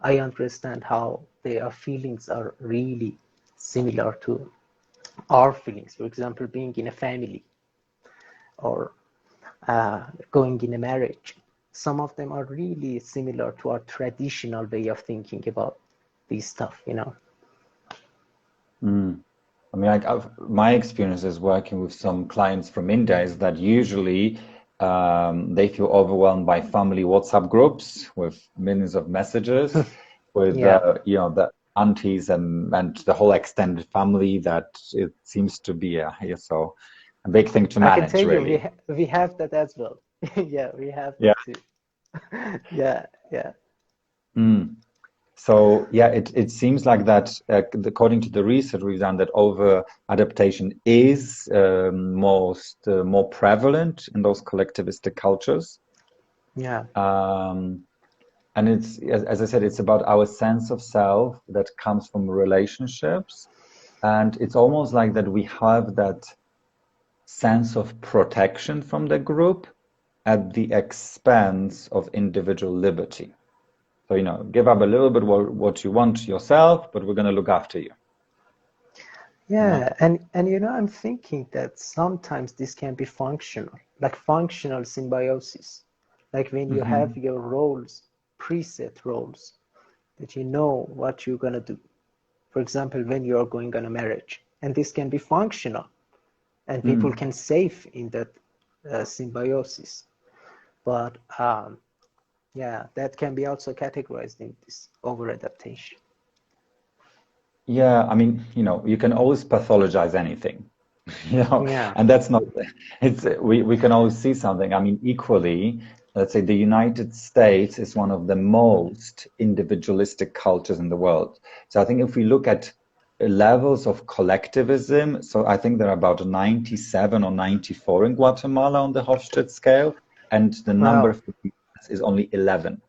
I understand how their feelings are really similar to our feelings. For example, being in a family or going in a marriage. Some of them are really similar to our traditional way of thinking about this stuff, you know. I mean, my experience is working with some clients from India is that usually they feel overwhelmed by family WhatsApp groups with millions of messages, with you know, the aunties and the whole extended family. That it seems to be a big thing to manage. I can tell really. you, we have that as well. Yeah, we have that too. Yeah. So yeah, it seems like that according to the research we've done, that over adaptation is more prevalent in those collectivistic cultures. Yeah. And it's, as I said, it's about our sense of self that comes from relationships, and it's almost like that we have that sense of protection from the group at the expense of individual liberty. So, you know, give up a little bit what you want yourself, but we're going to look after you. Yeah, and you know, I'm thinking that sometimes this can be functional, like functional symbiosis. Like when you have your roles, preset roles, that you know what you're going to do. For example, when you're going on a marriage, and this can be functional, and people can save in that symbiosis. But yeah, that can be also categorized in this over-adaptation. Yeah, I mean, you know, you can always pathologize anything, you know, Yeah. and that's not, we can always see something. I mean, equally, let's say the United States is one of the most individualistic cultures in the world. So I think if we look at levels of collectivism, so I think there are about 97 or 94 in Guatemala on the Hofstede scale, and the number for the US is only 11.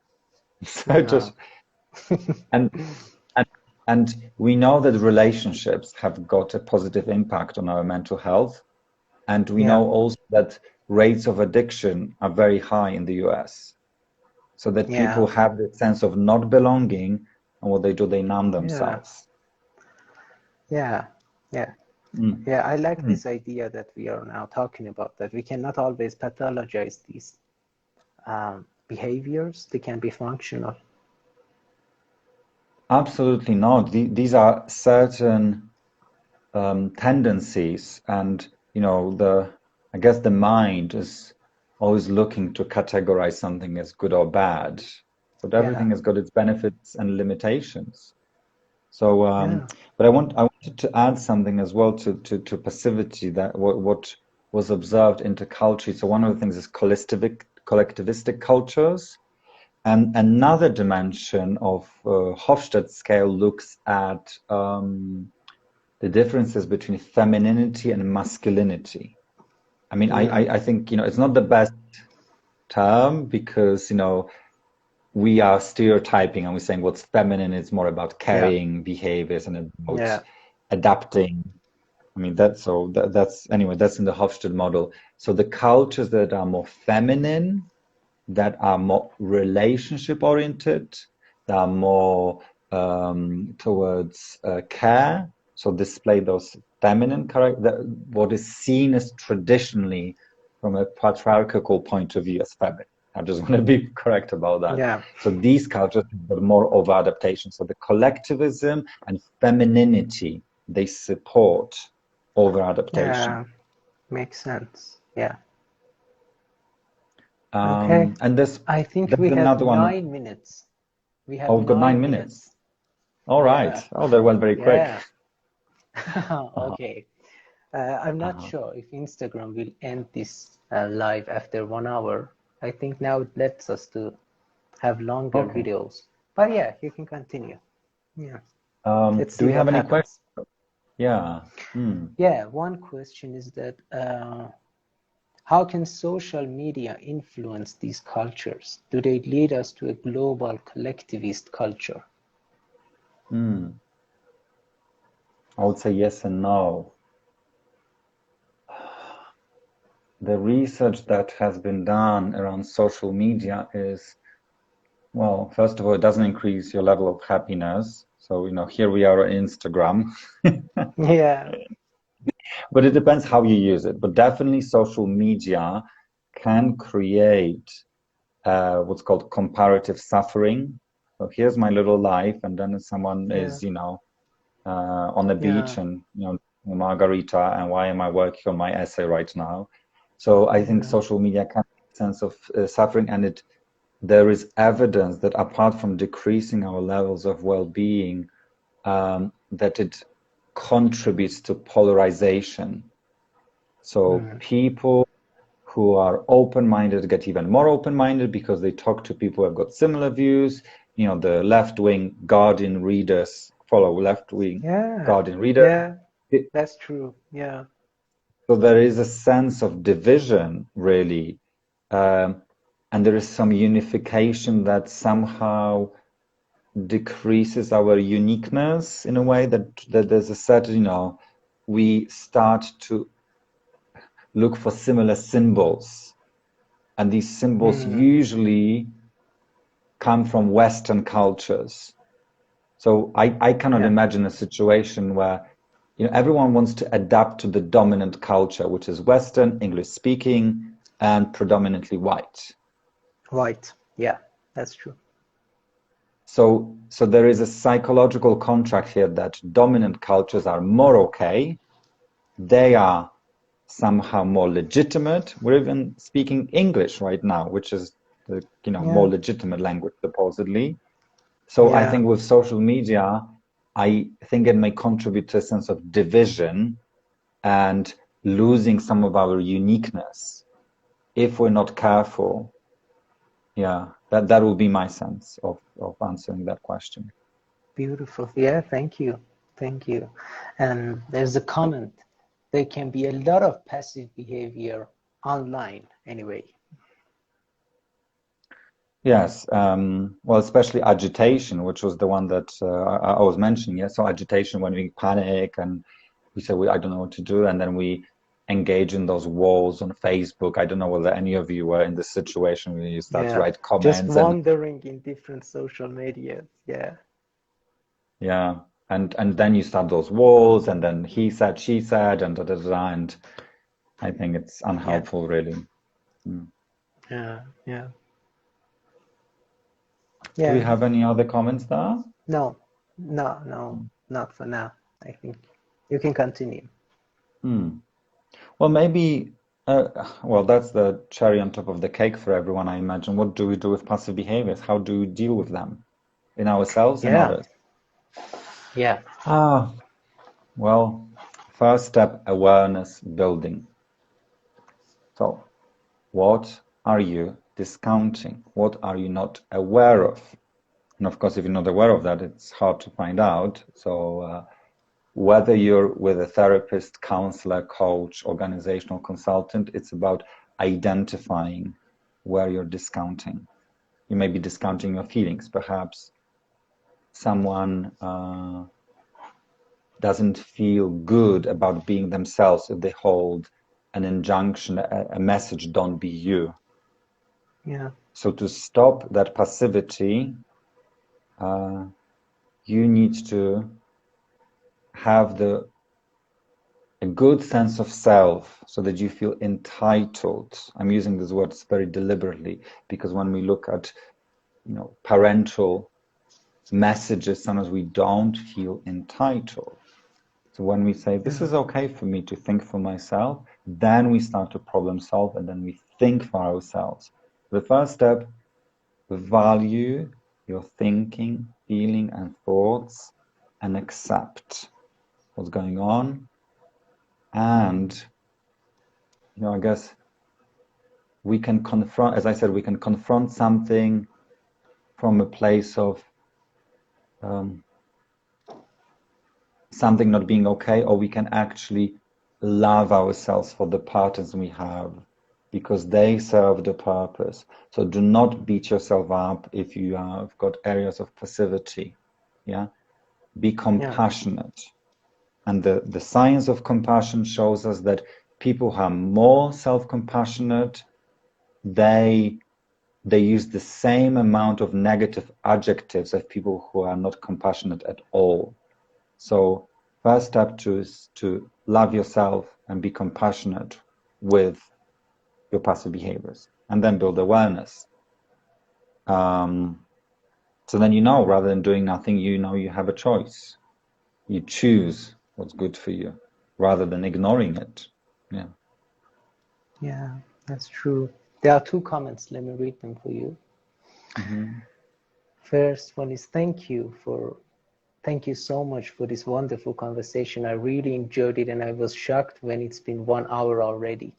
So just, and we know that relationships have got a positive impact on our mental health. And we know also that rates of addiction are very high in the US. So that people have the sense of not belonging, and what they do, they numb themselves. Yeah. I like this idea that we are now talking about, that we cannot always pathologize these behaviors. They can be functional. Absolutely not. These are certain tendencies, and you know, I guess the mind is always looking to categorize something as good or bad, but everything has got its benefits and limitations. So, but I wanted to add something as well to passivity, that what was observed interculturally. So one of the things is collectivistic cultures. And another dimension of Hofstede scale looks at the differences between femininity and masculinity. I mean, I think, it's not the best term because, we are stereotyping and we're saying what's feminine is more about Yeah. carrying behaviors and about Yeah. adapting. I mean, that's anyway, that's in the Hofstede model. So the cultures that are more feminine, that are more relationship oriented, that are more towards care, so display those feminine character, what is seen as traditionally from a patriarchal point of view as feminine. I just want to be correct about that. Yeah. So these cultures are more over adaptation. So the collectivism and femininity, they support over adaptation. Yeah. Makes sense. Yeah. Okay. And I think we there's have another one. 9 minutes. We have Oh, we've got 9 nine minutes. minutes. All right. Yeah. Oh, that went very quick. Yeah. Uh-huh. Okay. I'm not Uh-huh. sure if Instagram will end this live after 1 hour. I think now it lets us to have longer Okay. videos. But yeah, you can continue. Yeah. Let's Do see we have what any questions? happens. Yeah. Yeah, one question is that how can social media influence these cultures? Do they lead us to a global collectivist culture? I would say yes and no. The research that has been done around social media is, well, first of all, it doesn't increase your level of happiness. So, here we are on Instagram, Yeah. but it depends how you use it. But definitely social media can create what's called comparative suffering. So here's my little life, and then someone Yeah. is, on the Yeah. beach and, margarita, and why am I working on my essay right now? So I think Yeah. social media can have a sense of suffering, and there is evidence that apart from decreasing our levels of well-being, that it contributes to polarization. So people who are open-minded get even more open-minded because they talk to people who have got similar views. The left-wing Guardian readers follow left-wing Yeah. Guardian readers. Yeah. That's true. Yeah. So there is a sense of division, really, and there is some unification that somehow decreases our uniqueness in a way that there's a certain, we start to look for similar symbols. And these symbols usually come from Western cultures. So I cannot Yeah. imagine a situation where everyone wants to adapt to the dominant culture, which is Western, English speaking, and predominantly white. Right. Yeah. That's true. So there is a psychological contract here that dominant cultures are more okay. They are somehow more legitimate. We're even speaking English right now, which is the more Yeah. legitimate language supposedly. So I Yeah. think with social media, I think it may contribute to a sense of division and losing some of our uniqueness if we're not careful. Yeah, that will be my sense of answering that question. Beautiful. Yeah. Thank you. Thank you. And there's a comment. There can be a lot of passive behavior online anyway. Yes, well, especially agitation, which was the one that I was mentioning. Yeah, so agitation when we panic and we say, I don't know what to do, and then we engage in those walls on Facebook. I don't know whether any of you were in this situation where you start to Yeah. write Just comments and wandering in different social medias. Yeah. yeah, and then you start those walls, and then he said, she said, and da da da, and I think it's Yeah. unhelpful, really. Yeah. Yeah. Do we Yeah. have any other comments there? No. No. No. Not for now. I think you can continue. Well, maybe, well, that's the cherry on top of the cake for everyone, I imagine. What do we do with passive behaviors? How do we deal with them in ourselves and Yeah. others? Yeah. Ah, well, first step, awareness building. So, what are you discounting? What are you not aware of? And of course, if you're not aware of that, it's hard to find out. So, whether you're with a therapist, counselor, coach, organizational consultant, it's about identifying where you're discounting. You may be discounting your feelings. Perhaps someone doesn't feel good about being themselves if they hold an injunction, a message, don't be you. Yeah. So to stop that passivity, you need to have a good sense of self so that you feel entitled. I'm using these words very deliberately because when we look at, parental messages, sometimes we don't feel entitled. So when we say, this is okay for me to think for myself, then we start to problem solve and then we think for ourselves. The first step, value your thinking, feeling, and thoughts and accept what's going on. And, I guess we can confront, as I said, we can confront something from a place of something not being okay, or we can actually love ourselves for the patterns we have because they serve the purpose. So do not beat yourself up if you have got areas of passivity. Yeah, be compassionate. And the science of compassion shows us that people who are more self-compassionate, they use the same amount of negative adjectives as people who are not compassionate at all. So first step is to love yourself and be compassionate with your passive behaviors, and then build awareness. So then rather than doing nothing, you have a choice. You choose what's good for you rather than ignoring it. Yeah. Yeah, that's true. There are two comments. Let me read them for you. Mm-hmm. First one is thank you so much for this wonderful conversation. I really enjoyed it and I was shocked when it's been 1 hour already.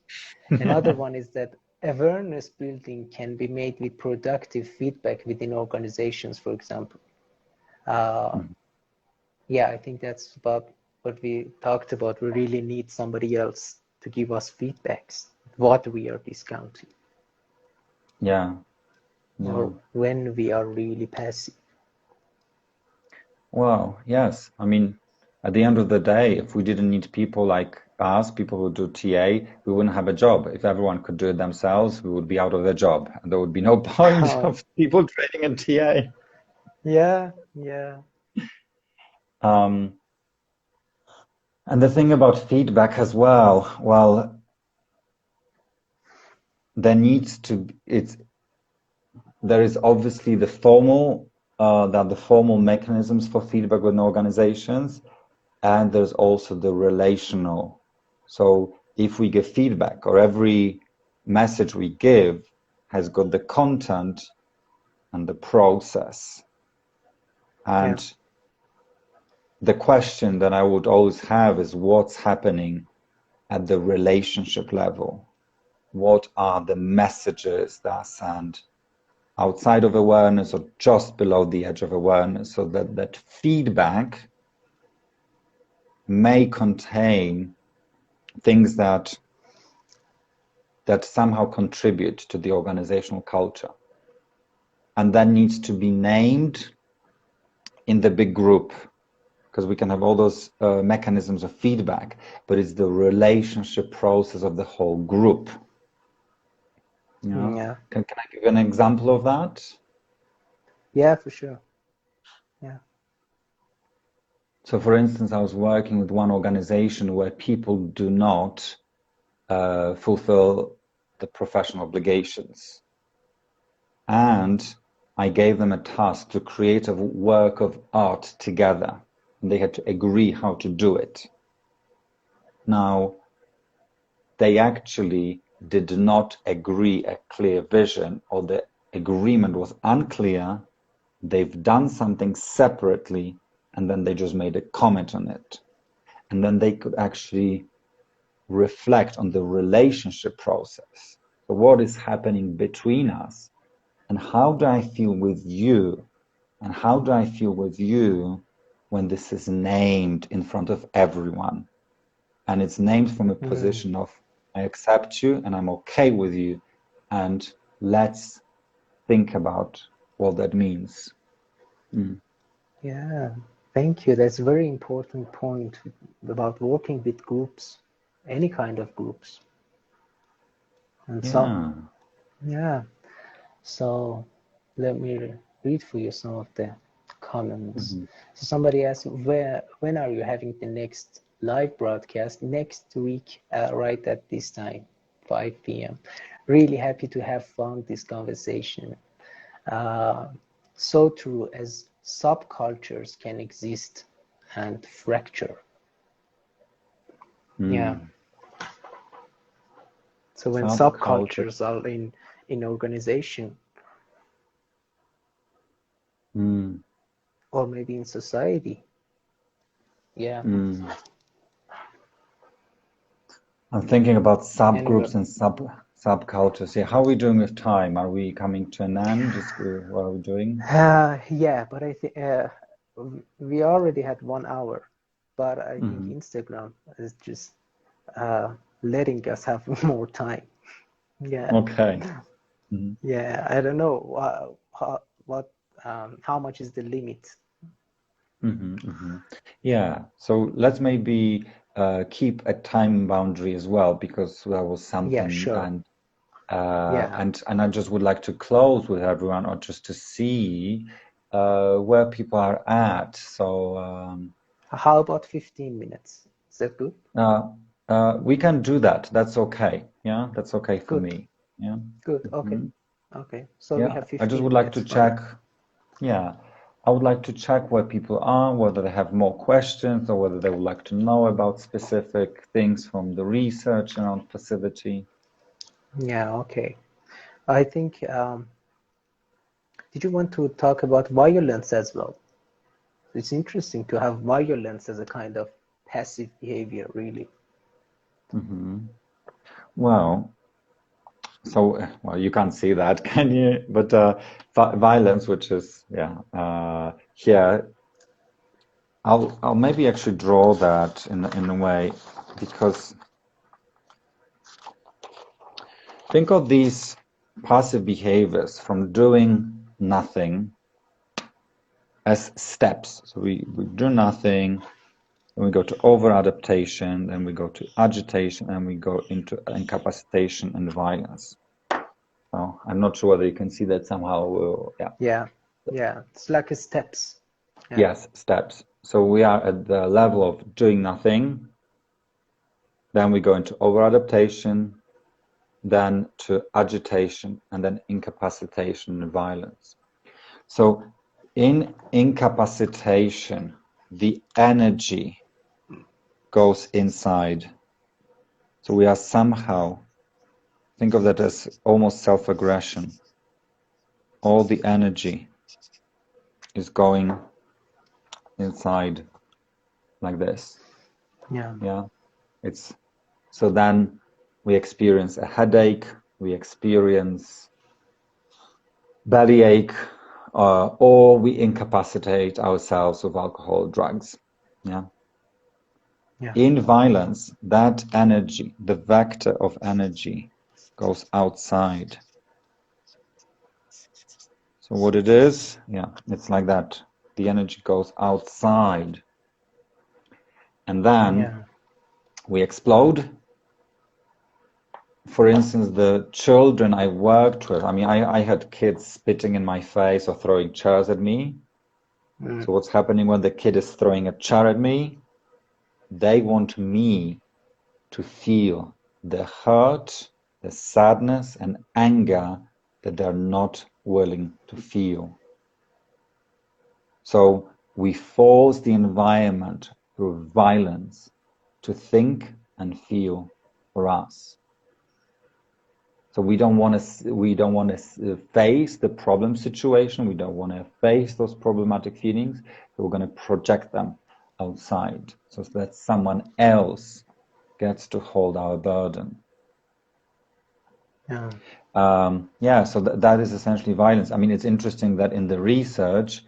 Another one is that awareness building can be made with productive feedback within organizations, for example. Yeah, I think that's about what we talked about. We really need somebody else to give us feedbacks, what we are discounting. Yeah. Or when we are really passive. Well, yes. I mean, at the end of the day, if we didn't need people like us, people who do TA, we wouldn't have a job. If everyone could do it themselves, we would be out of a job. And there would be no point of people training in TA. Yeah, yeah. And the thing about feedback as well, there is obviously the formal mechanisms for feedback within organizations, and there's also the relational. So if we give feedback, or every message we give has got the content and the process. And the question that I would always have is what's happening at the relationship level? What are the messages that are sent outside of awareness or just below the edge of awareness, so that feedback may contain things that somehow contribute to the organizational culture, and that needs to be named in the big group, because we can have all those mechanisms of feedback, but it's the relationship process of the whole group. Yeah. Can I give you an example of that? Yeah, for sure. Yeah. So for instance, I was working with one organization where people do not fulfill the professional obligations. And I gave them a task to create a work of art together. And they had to agree how to do it. Now, they actually did not agree a clear vision, or the agreement was unclear. They've done something separately, and then they just made a comment on it. And then they could actually reflect on the relationship process. So what is happening between us, and how do I feel with you, and how do I feel with you when this is named in front of everyone. And it's named from a position of, I accept you and I'm okay with you. And let's think about what that means. Yeah, thank you. That's a very important point about working with groups, any kind of groups. And so, yeah. So let me read for you some of the comments. So somebody asked, when are you having the next live broadcast? Next week, right at this time, 5 p.m. Really happy to have found this conversation. So true, as subcultures can exist and fracture. Yeah. So when subcultures are in organization, or maybe in society. Yeah. I'm thinking about subgroups and subcultures. Yeah, how are we doing with time? Are we coming to an end? What are we doing? Yeah, but I think we already had 1 hour, but I think Instagram is just letting us have more time. Yeah. Okay. Yeah, I don't know how much is the limit. Yeah, so let's maybe keep a time boundary as well, because that was something. Yeah, sure. And I just would like to close with everyone, or just to see where people are at. So how about 15 minutes? Is that good? We can do that. That's okay. Yeah, that's okay for me. Yeah. Good. Okay. Okay. So yeah, we have 15 I just would minutes, like to check. Yeah, I would like to check where people are, whether they have more questions or whether they would like to know about specific things from the research around passivity. Yeah, okay. I think, did you want to talk about violence as well? It's interesting to have violence as a kind of passive behavior, really. Well, so, well, you can't see that, can you? But violence, which is, here, I'll maybe actually draw that in a way, because think of these passive behaviors from doing nothing as steps. So we do nothing, then we go to over-adaptation, then we go to agitation, and we go into incapacitation and violence. So I'm not sure whether you can see that somehow. Yeah, it's like a steps. Yeah. Yes, steps. So we are at the level of doing nothing, then we go into over-adaptation, then to agitation, and then incapacitation and violence. So in incapacitation, the energy goes inside. So we are somehow, think of that as almost self-aggression. All the energy is going inside like this. Yeah. It's so then we experience a headache, we experience bellyache, or we incapacitate ourselves with alcohol, drugs. Yeah. In violence, that energy, the vector of energy, goes outside. So what it is, it's like that. The energy goes outside. And then we explode. For instance, the children I worked with, I had kids spitting in my face or throwing chairs at me. So what's happening when the kid is throwing a chair at me? They want me to feel the hurt, the sadness and anger that they're not willing to feel. So we force the environment through violence to think and feel for us. So we don't want to face the problem situation. We don't want to face those problematic feelings. So we're going to project them outside so that someone else gets to hold our burden. So that is essentially violence. It's interesting that in the research,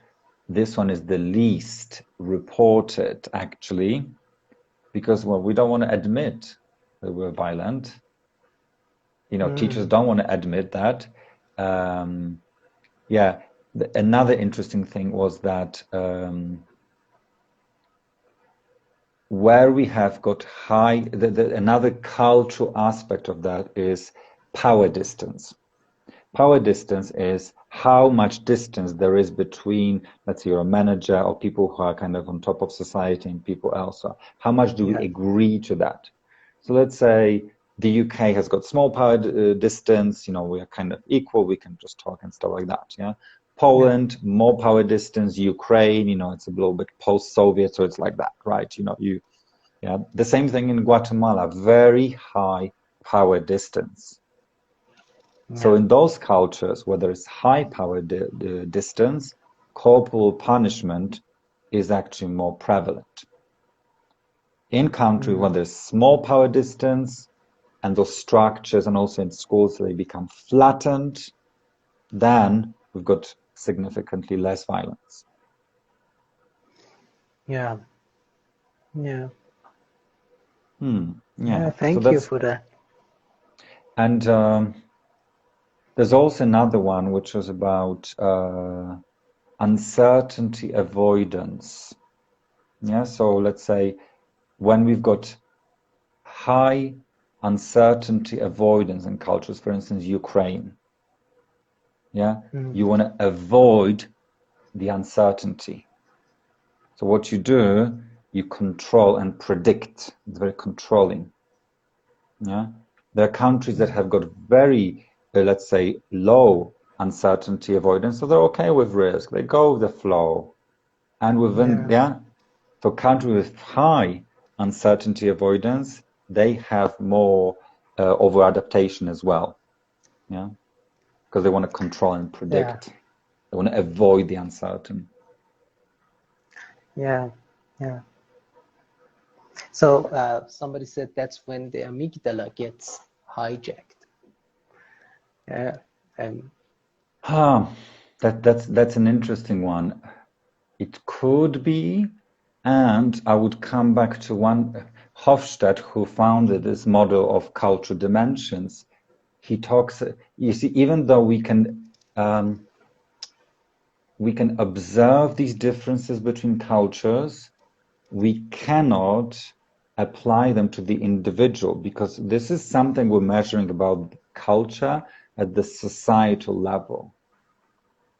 this one is the least reported, actually, because, well, we don't want to admit that we're violent. You know, teachers don't want to admit that. Yeah, another interesting thing was that where we have got high, another cultural aspect of that is power distance. Power distance is how much distance there is between, let's say, you're a manager or people who are kind of on top of society and people else. How much do we agree to that? So let's say the UK has got small power distance, you know, we are kind of equal, we can just talk and stuff like that, yeah? Poland, more power distance, Ukraine, you know, it's a little bit post-Soviet, so it's like that, right? You know, yeah, the same thing in Guatemala, very high power distance. So in those cultures where there is high power distance, corporal punishment is actually more prevalent. In countries where there's small power distance and those structures, and also in schools, they become flattened, then we've got significantly less violence. Yeah. Yeah. Yeah. Thank you for that. And there's also another one which was about uncertainty avoidance. Yeah. So let's say when we've got high uncertainty avoidance in cultures, for instance, Ukraine. Yeah, you want to avoid the uncertainty. So what you do, you control and predict. It's very controlling. Yeah, there are countries that have got very, let's say, low uncertainty avoidance, so they're okay with risk. They go with the flow, and within for countries with high uncertainty avoidance, they have more over adaptation as well. Yeah, because they want to control and predict. They want to avoid the uncertain. Yeah. So somebody said that's when the amygdala gets hijacked. Yeah. That's an interesting one. It could be, and I would come back to one Hofstede, who founded this model of cultural dimensions. He talks. You see, even though we can observe these differences between cultures, we cannot apply them to the individual, because this is something we're measuring about culture at the societal level.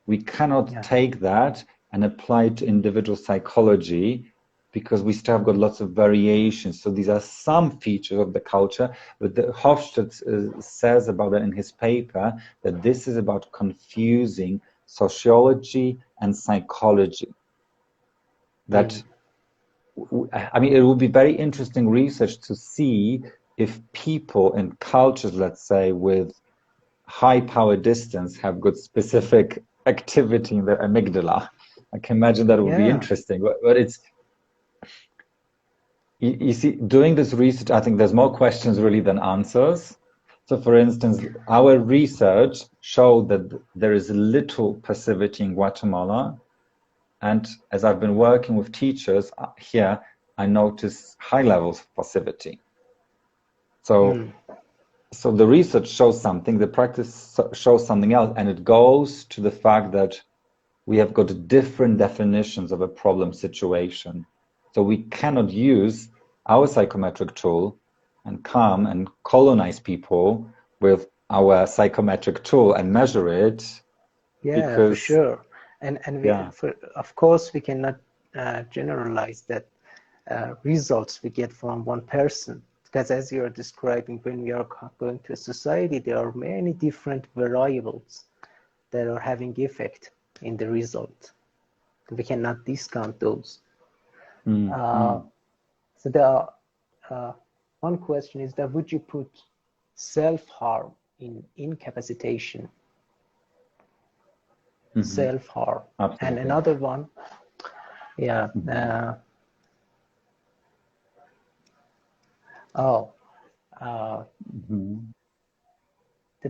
We cannot take that and apply it to individual psychology, because we still have got lots of variations. So these are some features of the culture, but Hofstede says about that in his paper, that this is about confusing sociology and psychology. That I mean, it would be very interesting research to see if people in cultures, let's say, with high power distance have got specific activity in the amygdala. I can imagine that would be interesting, but it's, you see, doing this research, I think there's more questions really than answers. So for instance, our research showed that there is little passivity in Guatemala. And as I've been working with teachers here, I notice high levels of passivity. So the research shows something, the practice shows something else, and it goes to the fact that we have got different definitions of a problem situation. So we cannot use our psychometric tool and come and colonize people with our psychometric tool and measure it. Yeah, because, for sure. And of course, we cannot generalize that results we get from one person, because as you're describing, when we are going to a society, there are many different variables that are having effect in the result. We cannot discount those. So there are, one question is that, would you put self-harm in incapacitation? Self-harm. And another one, the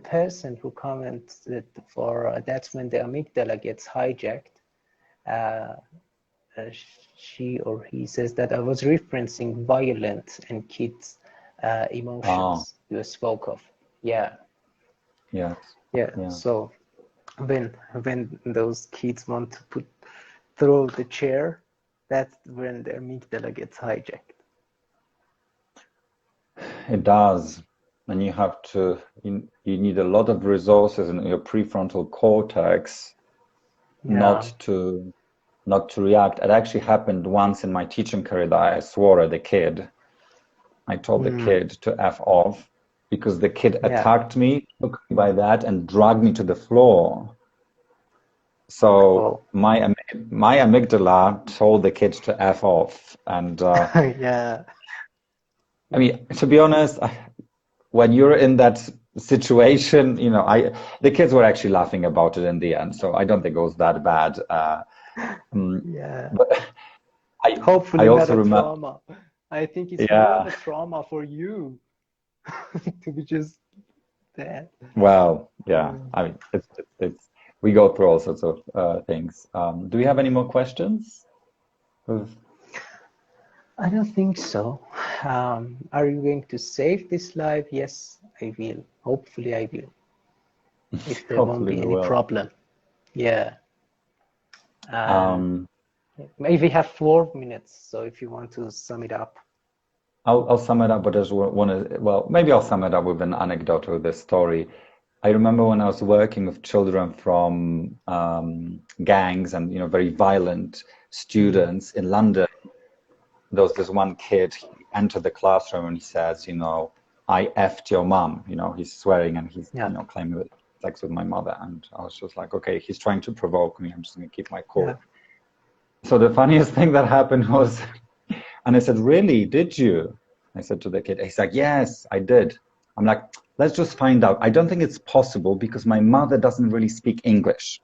person who commented for that's when the amygdala gets hijacked, uh, she or he says that I was referencing violent and kids Oh, emotions you spoke of. Yeah, yes. yeah. Yeah. So when those kids want to throw the chair, that's when the amygdala gets hijacked. It does. And you need a lot of resources in your prefrontal cortex Yeah. not to react. It actually happened once in my teaching career that I swore at the kid. I told the Mm, kid to F off because the kid yeah. attacked me, took me by that, and dragged me to the floor. So Oh. my amygdala told the kid to F off. And Yeah. I mean, to be honest, when you're in that situation, the kids were actually laughing about it in the end, so I don't think it was that bad. Yeah. But I Hopefully not also a remember, trauma. I think it's more of yeah, a trauma for you to be just there. well, yeah. Mm. I mean, it's we go through all sorts of things. Do we have any more questions? Of- I don't think so. Are you going to save this live? Yes, I will. Hopefully, I will. If there won't Hopefully be we any will. problem. Yeah. And Um, maybe we have 4 minutes. So if you want to sum it up. I'll sum it up, but there's well, maybe I'll sum it up with an anecdote or this story. I remember when I was working with children from gangs and very violent Mm. students in London. There was this one kid. He entered the classroom and he says, "I effed your mum." He's swearing and he's Yeah. claiming that sex with my mother. And I was just like, okay, he's trying to provoke me. I'm just going to keep my Yeah. cool. So the funniest thing that happened was, and I said, "Really? Did you?" I said to the kid. He's like, "Yes, I did." I'm like, "Let's just find out. I don't think it's possible because my mother doesn't really speak English."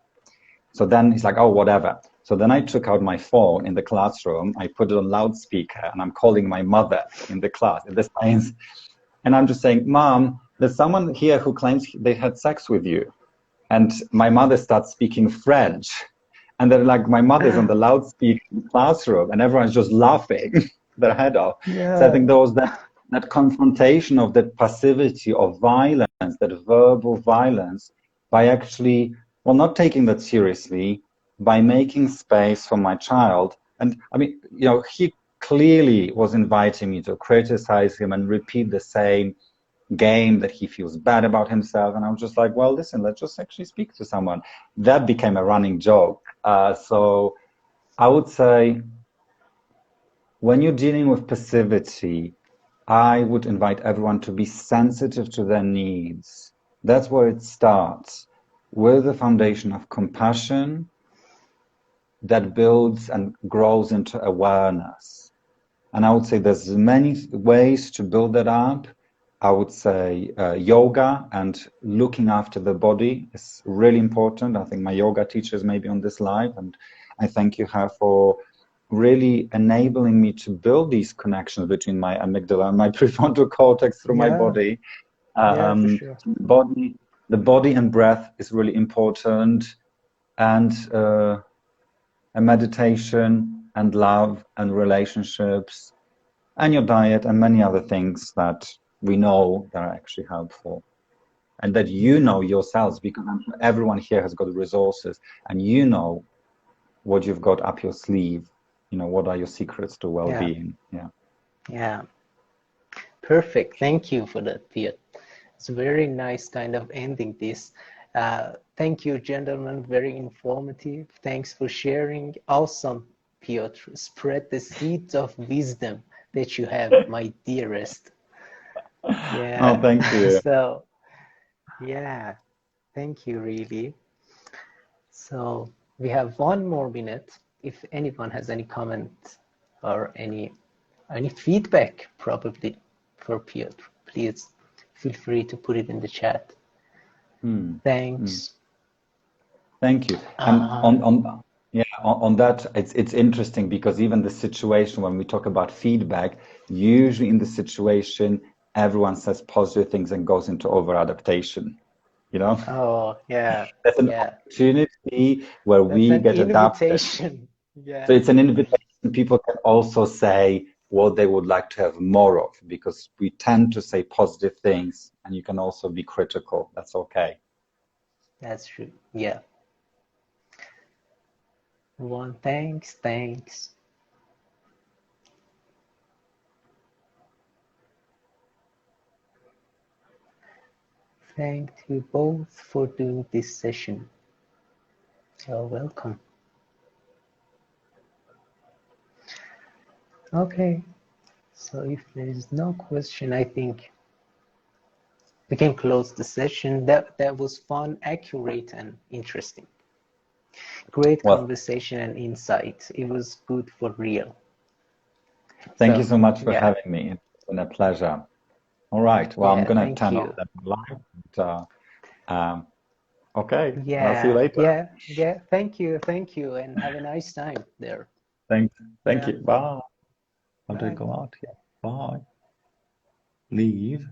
So then he's like, "Oh, whatever." So then I took out my phone in the classroom. I put it on loudspeaker and I'm calling my mother in the class, in the science. And I'm just saying, "Mom, there's someone here who claims they had sex with you." And my mother starts speaking French. And then like my mother's on the loudspeaker in the classroom and everyone's just laughing their head off. So I Yeah. think there was that confrontation of that passivity of violence, that verbal violence, by actually, well, not taking that seriously, by making space for my child. And I mean, he clearly was inviting me to criticize him and repeat the same game that he feels bad about himself. And I was just like, well, listen, let's just actually speak to someone. That became a running joke. So I would say when you're dealing with passivity, I would invite everyone to be sensitive to their needs. That's where it starts, with the foundation of compassion that builds and grows into awareness. And I would say there's many ways to build that up. I would say yoga and looking after the body is really important. I think my yoga teachers may be on this live, and I thank you, her, for really enabling me to build these connections between my amygdala and my prefrontal cortex through my Yeah. body. Yeah, for sure. The body and breath is really important, and meditation and love and relationships and your diet and many other things that we know that are actually helpful and that yourselves, because I'm sure everyone here has got resources and what you've got up your sleeve. What are your secrets to Yeah. well-being? Yeah. Yeah. Perfect. Thank you for that, Piet. It's very nice kind of ending this. Thank you, gentlemen. Very informative. Thanks for sharing. Awesome, Piotr. Spread the seeds of wisdom that you have, my dearest. Oh, Yeah. thank you. So, yeah. Thank you, really. So we have 1 more minute. If anyone has any comment or any feedback, probably for Piotr, please feel free to put it in the chat. Hmm. Hmm. Thanks. Thank you. And Um, on that, it's interesting because even the situation when we talk about feedback, usually in the situation, everyone says positive things and goes into over adaptation. you know? Oh, yeah, That's an yeah. opportunity where That's we an get adapted. invitation. Yeah, So it's an invitation. People can also say what they would like to have more of, because we tend to say positive things, and you can also be critical. That's okay. that's true. Yeah. One, thanks, thanks. Thank you both for doing this session. You're welcome. Okay, so if there is no question, I think we can close the session. That was fun, accurate, and interesting. Great Well, conversation and insight. It was good for real. thank you So so much for yeah, having me. It's been a pleasure. All right. Well, I'm yeah, gonna thank turn off you. the live. Okay. I'll see you Yeah, later. yeah, yeah. Thank you, and have a nice time there. Thanks. Thank Yeah, you. Bye. How do I bye. go out here? Bye. Leave.